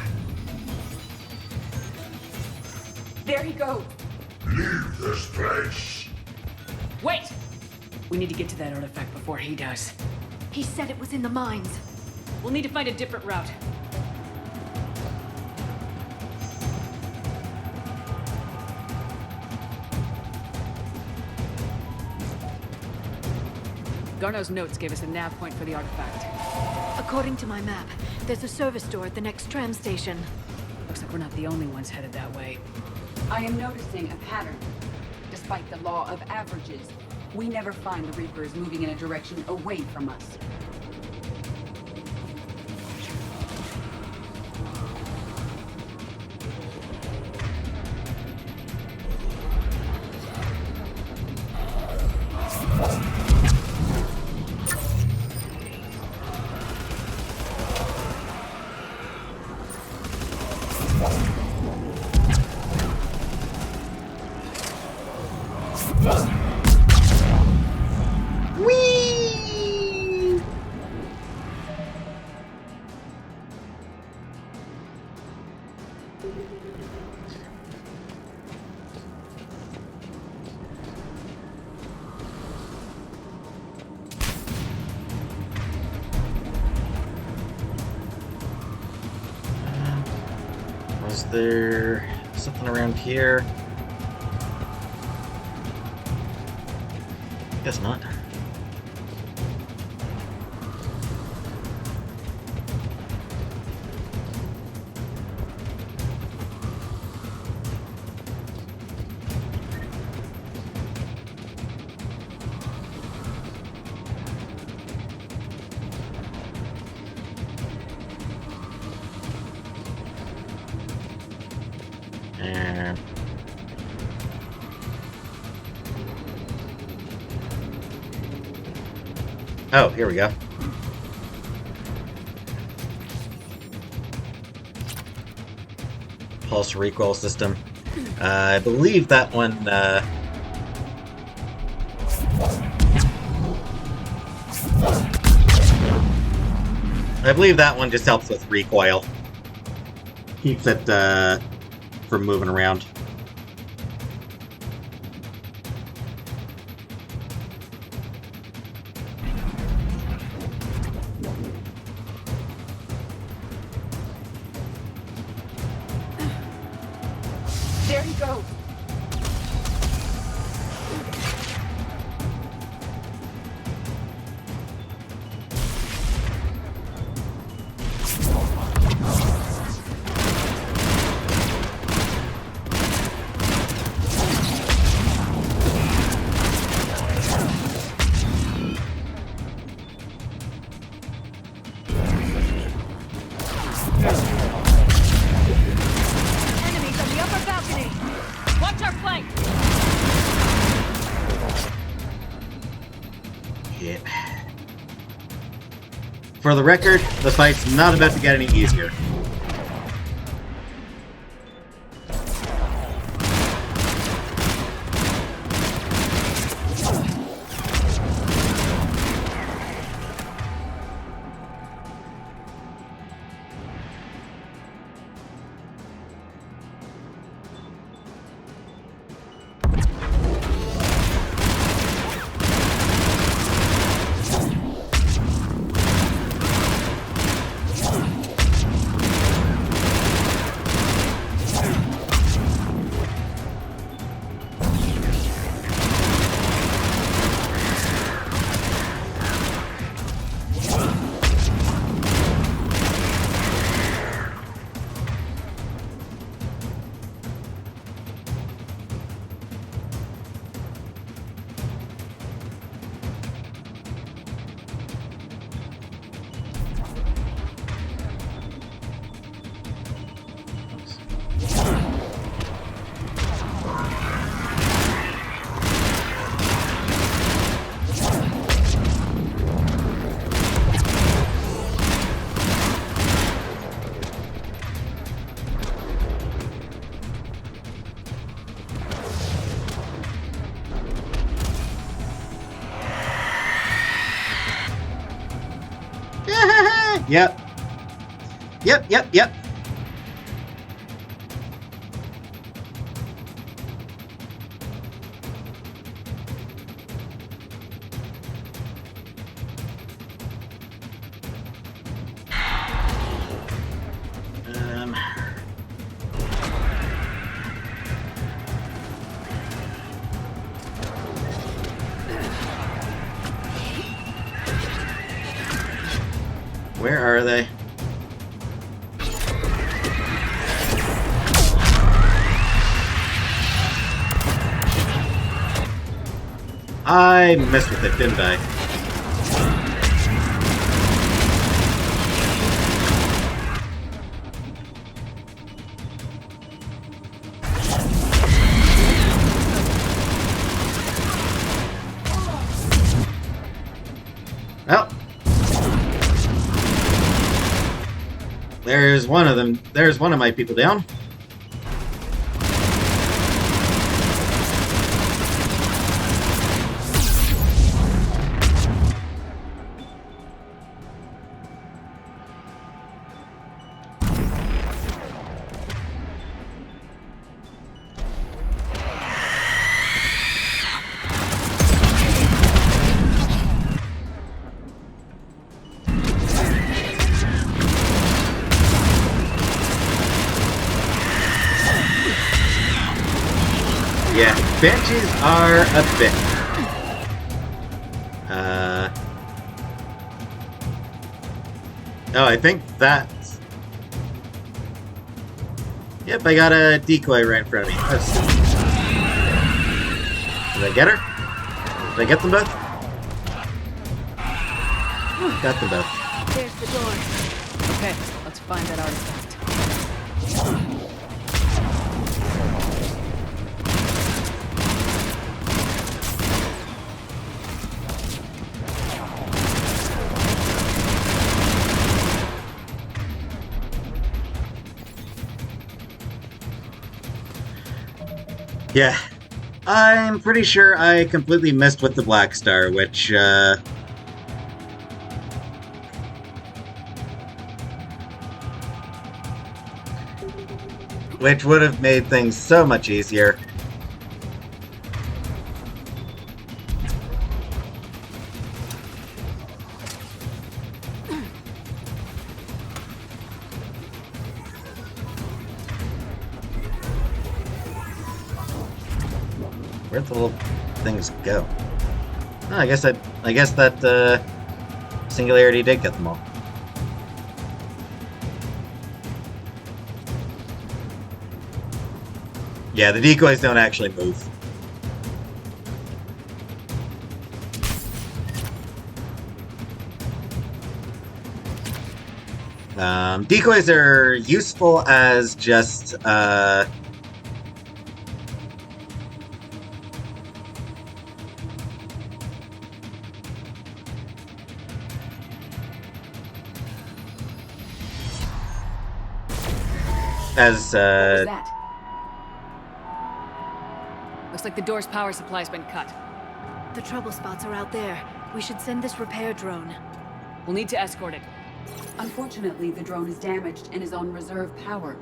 There he goes. Leave this place. We need to get to that artifact before he does. He said it was in the mines. We'll need to find a different route. Garneau's notes gave us a nav point for the artifact. According to my map, there's a service door at the next tram station. Looks like we're not the only ones headed that way. I am noticing a pattern. Despite the law of averages, we never find the Reapers moving in a direction away from us. Whee! Was there something around here? Guess not. And oh, here we go. Pulse recoil system. I believe that one. I believe that one just helps with recoil. Keeps it from moving around. There he goes. Enemies on the upper balcony! Watch our flank! Yeah. For the record, the fight's not about to get any easier. Yep. Yep. Where are they? I messed with it, didn't I? Well, there's one of them. There's one of my people down. Yeah, Banshees are a bit. Oh, I think that's... Yep, I got a decoy right in front of me. Let's see. Did I get her? Did I get them both? Got them both. There's the door. Okay, let's find that artifact. Yeah, I'm pretty sure I completely missed with the Black Star, which, which would have made things so much easier. Where'd the little things go? Oh, I guess that singularity did get them all. Yeah, the decoys don't actually move. Decoys are useful as just as What was that? Looks like the door's power supply's been cut. The trouble spots are out there. We should send this repair drone. We'll need to escort it. Unfortunately, the drone is damaged and is on reserve power.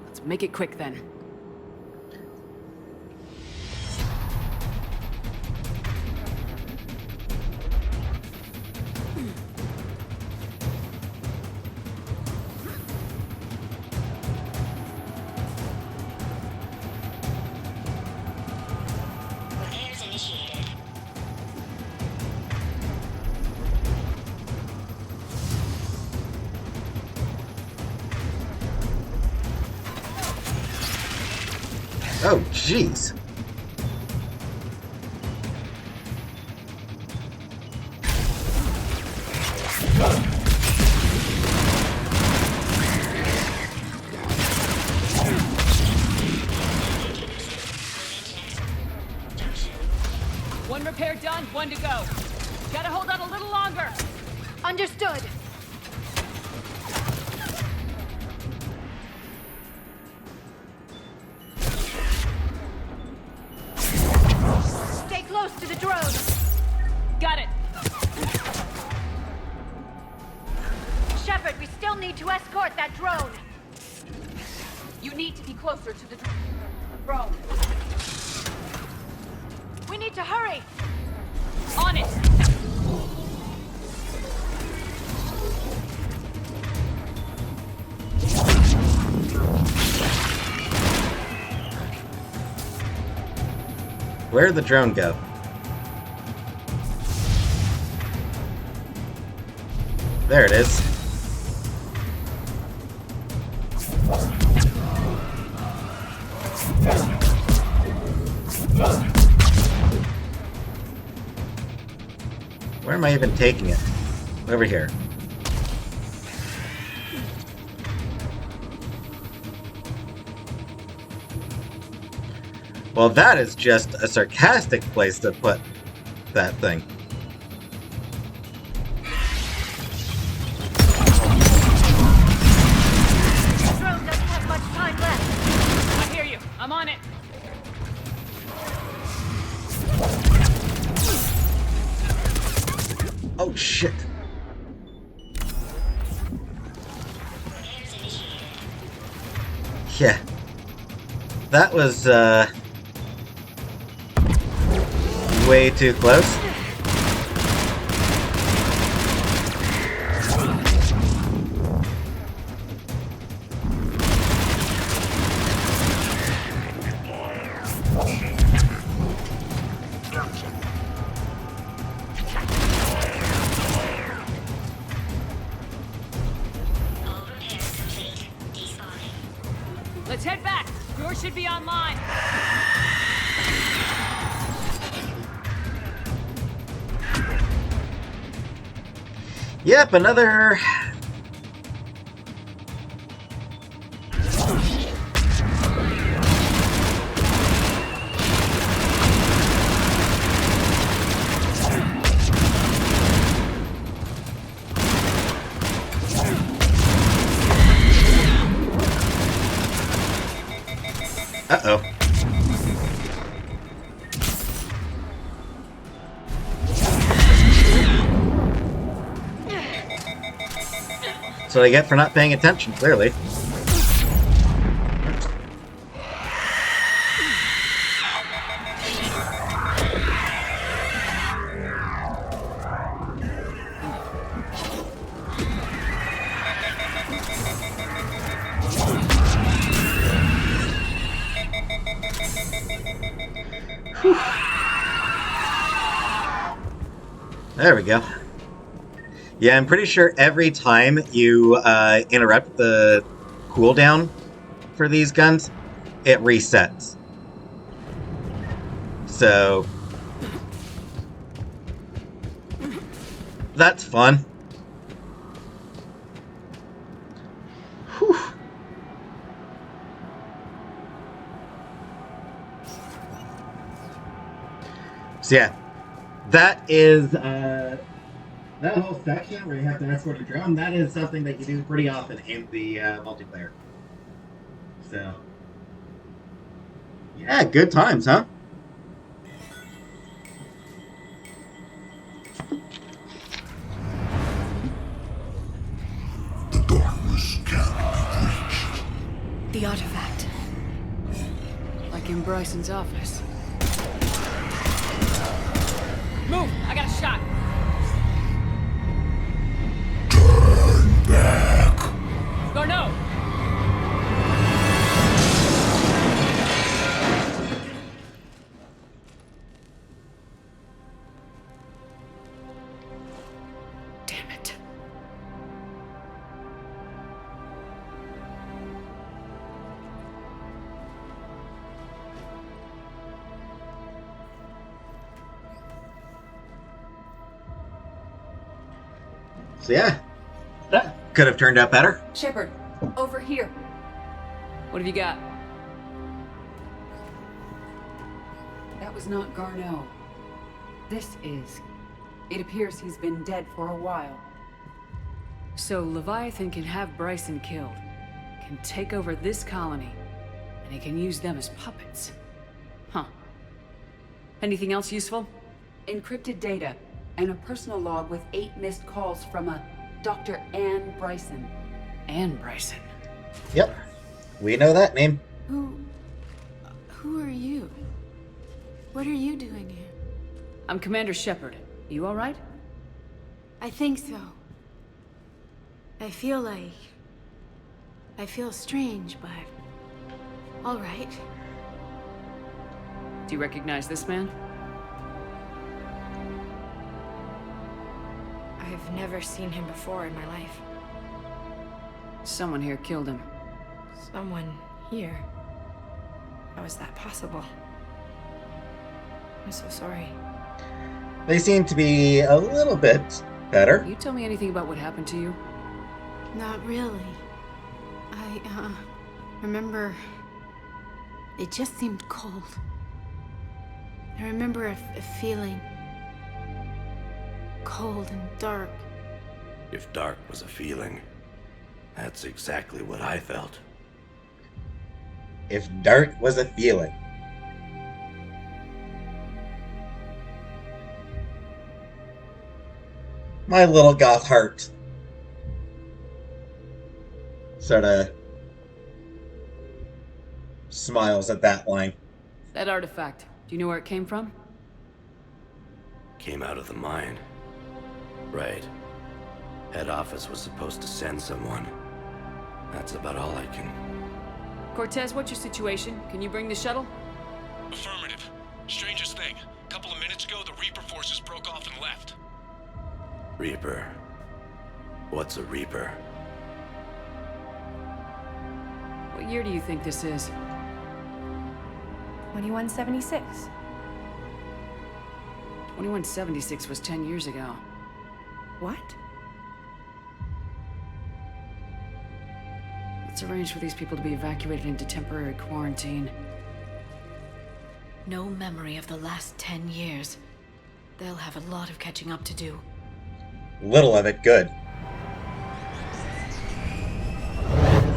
Let's make it quick then. Repairs initiated. oh, jeez. One repair done, one to go. Gotta hold out a little longer. Understood. Stay close to the drone. Got it. Shepard, we still need to escort that drone. You need to be closer to the drone. We need to hurry. On it. Where'd the drone go? There it is. Where am I even taking it? Over here. Well, that is just a sarcastic place to put that thing. Drone doesn't have much time left. I hear you. I'm on it. Oh, shit. Yeah. That was, way too close. Let's head back. Yours should be online. Yep, another... Uh-oh. That's what I get for not paying attention, clearly. Whew. There we go. Yeah, I'm pretty sure every time you interrupt the cooldown for these guns, it resets. So that's fun. Whew. So yeah, that is that whole section where you have to escort a drone. That is something that you do pretty often in the multiplayer. So yeah, good times, huh? The darkness can't be reached. The artifact. Like in Bryson's office. Move! I got a shot! Turn back. Garneau! Damn it. So yeah, that could have turned out better. Shepard, over here. What have you got? That was not Garneau. This is. It appears he's been dead for a while. So Leviathan can have Bryson killed, can take over this colony, and he can use them as puppets. Huh. Anything else useful? Encrypted data, and a personal log with 8 missed calls from a Dr. Ann Bryson. Ann Bryson? Yep, we know that name. Who are you? What are you doing here? I'm Commander Shepard. You all right? I think so. I feel strange, but all right. Do you recognize this man? I I've never seen him before in my life. Someone here killed him. Someone here? How is that possible? I'm so sorry. They seem to be a little bit better. Can you tell me anything about what happened to you? Not really. I, remember... It just seemed cold. I remember a feeling... cold and dark. If dark was a feeling, that's exactly what I felt. If dark was a feeling. My little goth heart sort of smiles at that line. That artifact, do you know where it came from? Came out of the mine. Right. Head office was supposed to send someone. That's about all I can... Cortez, what's your situation? Can you bring the shuttle? Affirmative. Strangest thing. A couple of minutes ago, the Reaper forces broke off and left. Reaper. What's a Reaper? What year do you think this is? 2176. 2176 was 10 years ago. What? Let's arrange for these people to be evacuated into temporary quarantine. No memory of the last 10 years. They'll have a lot of catching up to do. Little of it good.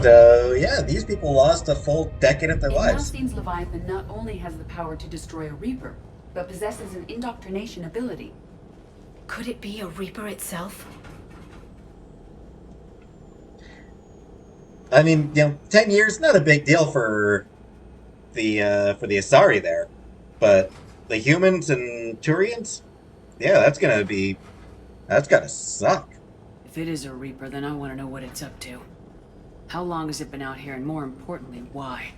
So, yeah, these people lost a full decade of their It lives. now seems Leviathan not only has the power to destroy a Reaper, but possesses an indoctrination ability. Could it be a Reaper itself? I mean, 10 years, not a big deal for the Asari there. But the humans and Turians? Yeah, that's gotta suck. If it is a Reaper, then I want to know what it's up to. How long has it been out here, and more importantly, why?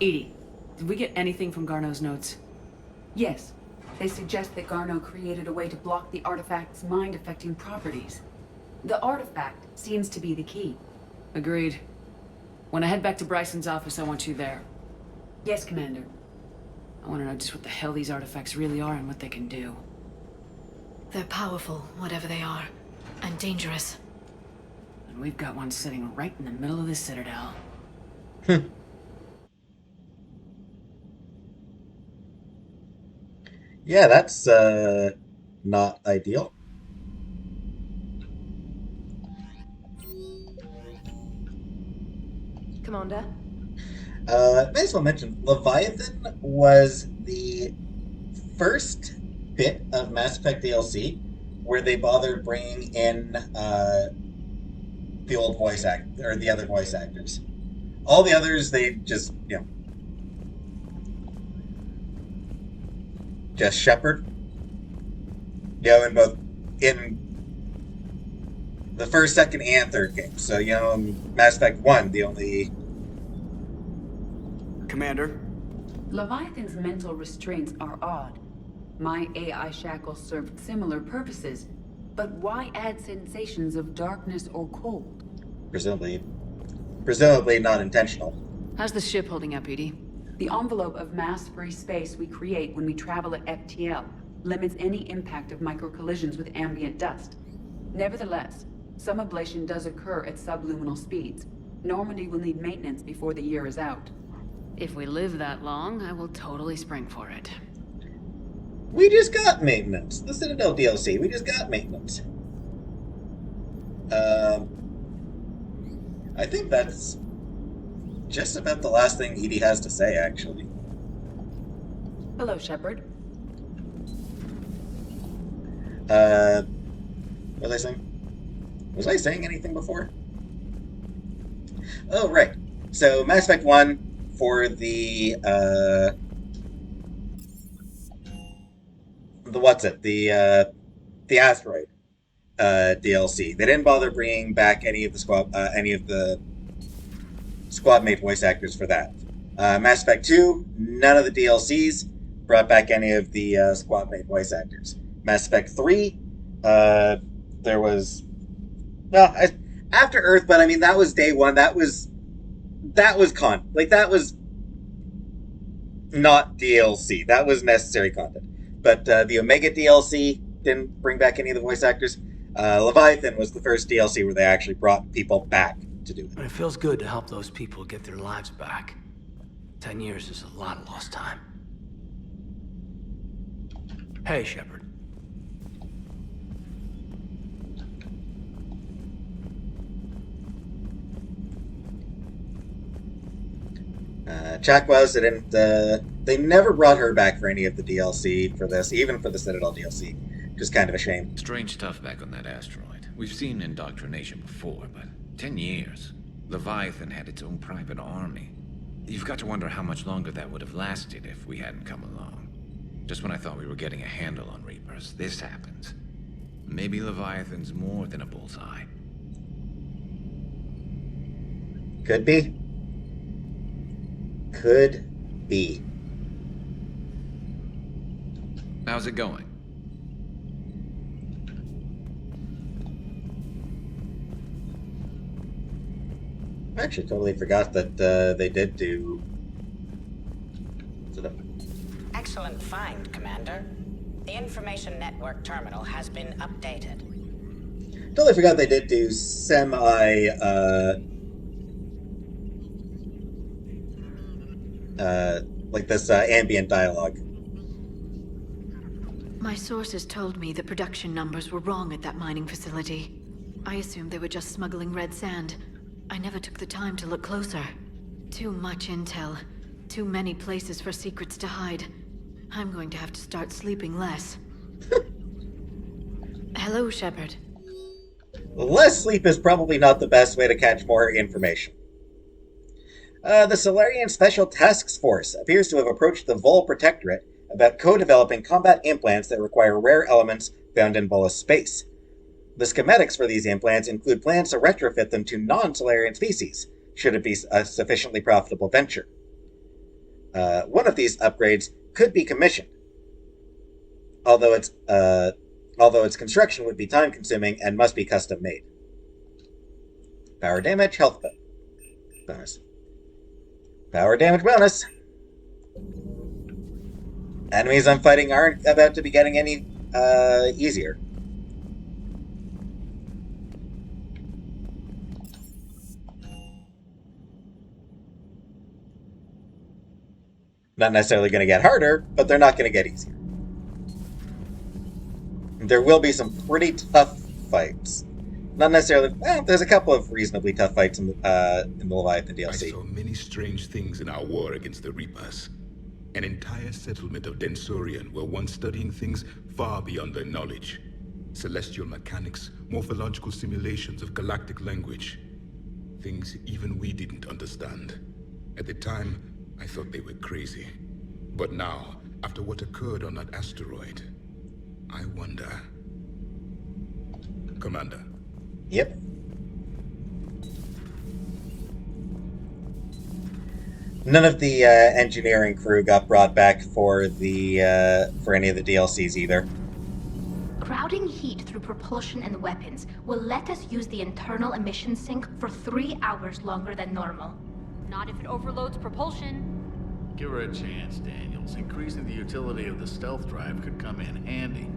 Edie, did we get anything from Garneau's notes? Yes, they suggest that Garneau created a way to block the artifact's mind-affecting properties. The artifact seems to be the key. Agreed. When I head back to Bryson's office, I want you there. Yes, Commander. I want to know just what the hell these artifacts really are and what they can do. They're powerful, whatever they are, and dangerous. And we've got one sitting right in the middle of the Citadel. Yeah, that's not ideal. Commander? May as well mention, Leviathan was the first bit of Mass Effect DLC where they bothered bringing in the old voice act or the other voice actors. All the others, they just just Shepard. In the first, second, and third games. So in Mass Effect 1, the only Commander? Leviathan's mental restraints are odd. My AI shackles served similar purposes, but why add sensations of darkness or cold? presumably not intentional. How's the ship holding up, Edie? The envelope of mass-free space we create when we travel at FTL limits any impact of micro-collisions with ambient dust. Nevertheless, some ablation does occur at subluminal speeds. Normandy will need maintenance before the year is out. If we live that long, I will totally spring for it. We just got maintenance. The Citadel DLC, we just got maintenance. I think that's just about the last thing Edie has to say, actually. Hello, Shepard. What was I saying? Was I saying anything before? Oh, right. So, Mass Effect 1 for the asteroid DLC. They didn't bother bringing back any of the squad mate voice actors for that. Mass Effect 2, none of the DLCs brought back any of the squad mate voice actors. Mass Effect 3, There was well after Earth, but I mean that was day one. That was that was not DLC. That was necessary content. But the Omega DLC didn't bring back any of the voice actors. Leviathan was the first DLC where they actually brought people back to do it. It feels good to help those people get their lives back. 10 years is a lot of lost time. Hey, Shepard. Chakwas didn't. They never brought her back for any of the DLC for this, even for the Citadel DLC, which is kind of a shame. Strange stuff back on that asteroid. We've seen indoctrination before, but 10 years. Leviathan had its own private army. You've got to wonder how much longer that would have lasted if we hadn't come along. Just when I thought we were getting a handle on Reapers, this happens. Maybe Leviathan's more than a bullseye. Could be. Could be. How's it going? I actually totally forgot that they did do. Excellent find, Commander. The information network terminal has been updated. Totally forgot they did do like this ambient dialogue. My sources told me the production numbers were wrong at that mining facility. I assumed they were just smuggling red sand. I never took the time to look closer. Too much intel. Too many places for secrets to hide. I'm going to have to start sleeping less. Hello, Shepard. Less sleep is probably not the best way to catch more information. The Solarian Special Tasks Force appears to have approached the Vol Protectorate about co-developing combat implants that require rare elements found in Volus space. The schematics for these implants include plans to retrofit them to non-Solarian species, should it be a sufficiently profitable venture. One of these upgrades could be commissioned, although its construction would be time-consuming and must be custom-made. Power damage, health bonus. Power damage bonus. Enemies I'm fighting aren't about to be getting any easier. Not necessarily going to get harder, but they're not going to get easier. There will be some pretty tough fights. Not necessarily. Well, there's a couple of reasonably tough fights in the Leviathan DLC. I saw many strange things in our war against the Reapers. An entire settlement of Densorian were once studying things far beyond their knowledge. Celestial mechanics, morphological simulations of galactic language. Things even we didn't understand. At the time, I thought they were crazy. But now, after what occurred on that asteroid, I wonder. Commander. Yep. None of the engineering crew got brought back for any of the DLCs either. Crowding heat through propulsion and weapons will let us use the internal emission sink for 3 hours longer than normal. Not if it overloads propulsion. Give her a chance, Daniels. Increasing the utility of the stealth drive could come in handy.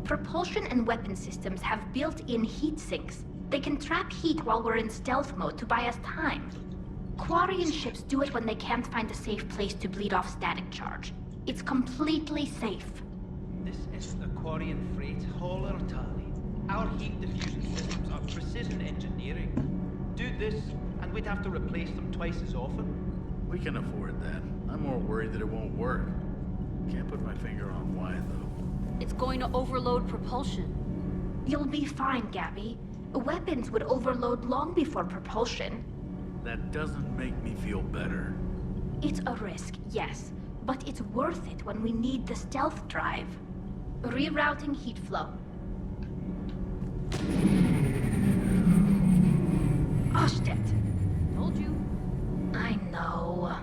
Propulsion and weapon systems have built-in heat sinks. They can trap heat while we're in stealth mode to buy us time. Quarian ships do it when they can't find a safe place to bleed off static charge. It's completely safe. This is a Quarian freight hauler tally. Our heat diffusion systems are precision engineering. Do this, and we'd have to replace them twice as often. We can afford that. I'm more worried that it won't work. Can't put my finger on why, though. It's going to overload propulsion. You'll be fine, Gabby. Weapons would overload long before propulsion. That doesn't make me feel better. It's a risk, yes, but it's worth it when we need the stealth drive. Rerouting heat flow. Ostet. Told you. I know.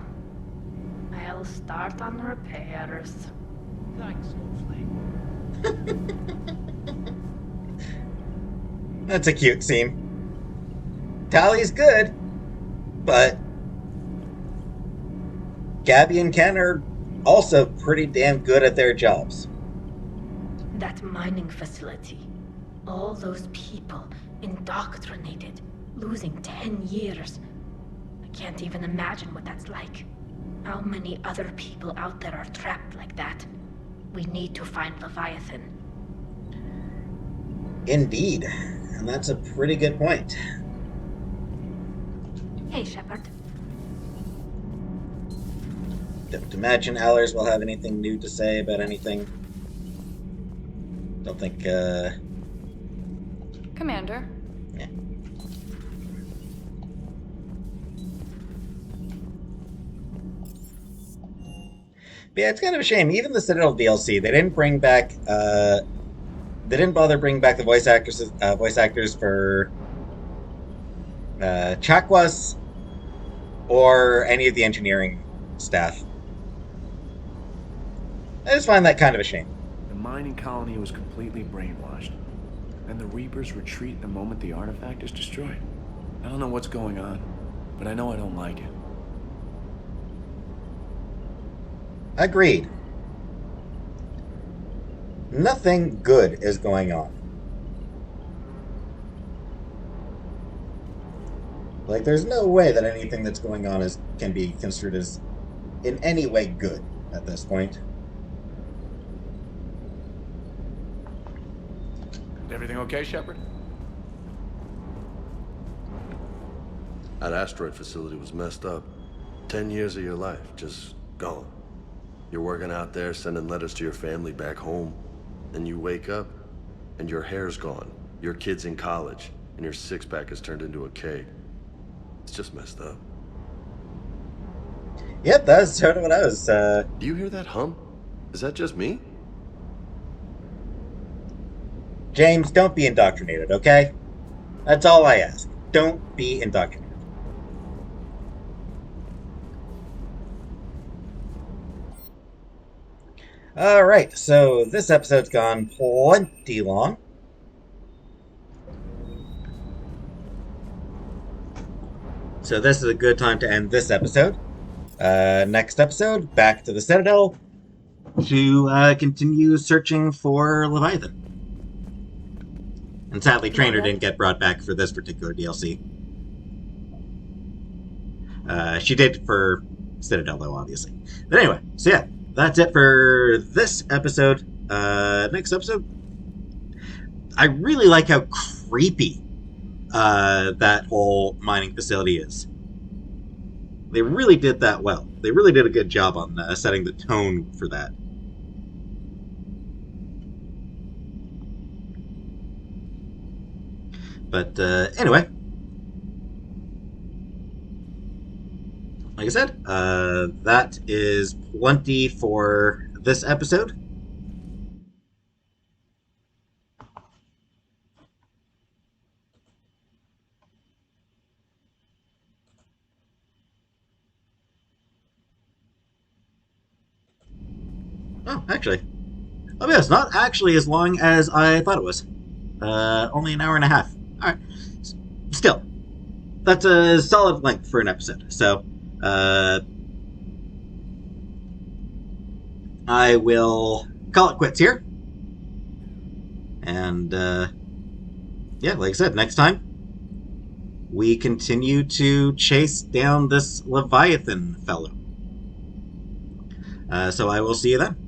I'll start on repairs. Thanks, Snowflake. That's a cute scene. Tally's good, but Gabby and Ken are also pretty damn good at their jobs. That mining facility. All those people indoctrinated, losing 10 years. I can't even imagine what that's like. How many other people out there are trapped like that? We need to find Leviathan. Indeed. And that's a pretty good point. Hey, Shepard. Don't imagine Allers will have anything new to say about anything. Don't think, Commander. Yeah. But yeah, it's kind of a shame. Even the Citadel DLC, they didn't bring back, they didn't bother bringing back the voice actors for Chakwas or any of the engineering staff. I just find that kind of a shame. The mining colony was completely brainwashed, and the Reapers retreat the moment the artifact is destroyed. I don't know what's going on, but I know I don't like it. Agreed. Nothing good is going on. Like, there's no way that anything that's going on can be construed as in any way good at this point. Everything okay, Shepard? That asteroid facility was messed up. 10 years of your life, just gone. You're working out there, sending letters to your family back home. And you wake up, and your hair's gone. Your kid's in college, and your six-pack has turned into a keg. It's just messed up. Yep, that's sort of what I was, Do you hear that hum? Is that just me? James, don't be indoctrinated, okay? That's all I ask. Don't be indoctrinated. Alright, so this episode's gone plenty long. So this is a good time to end this episode. Next episode, back to the Citadel to continue searching for Leviathan. And sadly, Trainer didn't get brought back for this particular DLC. She did for Citadel, though, obviously. But anyway, so yeah, that's it for this episode. Next episode, I really like how creepy that whole mining facility is. They really did that well. They really did a good job on setting the tone for that. But anyway, like I said, that is plenty for this episode. Oh, actually, oh yeah, it's not actually as long as I thought it was. Only an hour and a half. All right, still, that's a solid length for an episode. So, I will call it quits here. And yeah, like I said, next time we continue to chase down this Leviathan fellow. So I will see you then.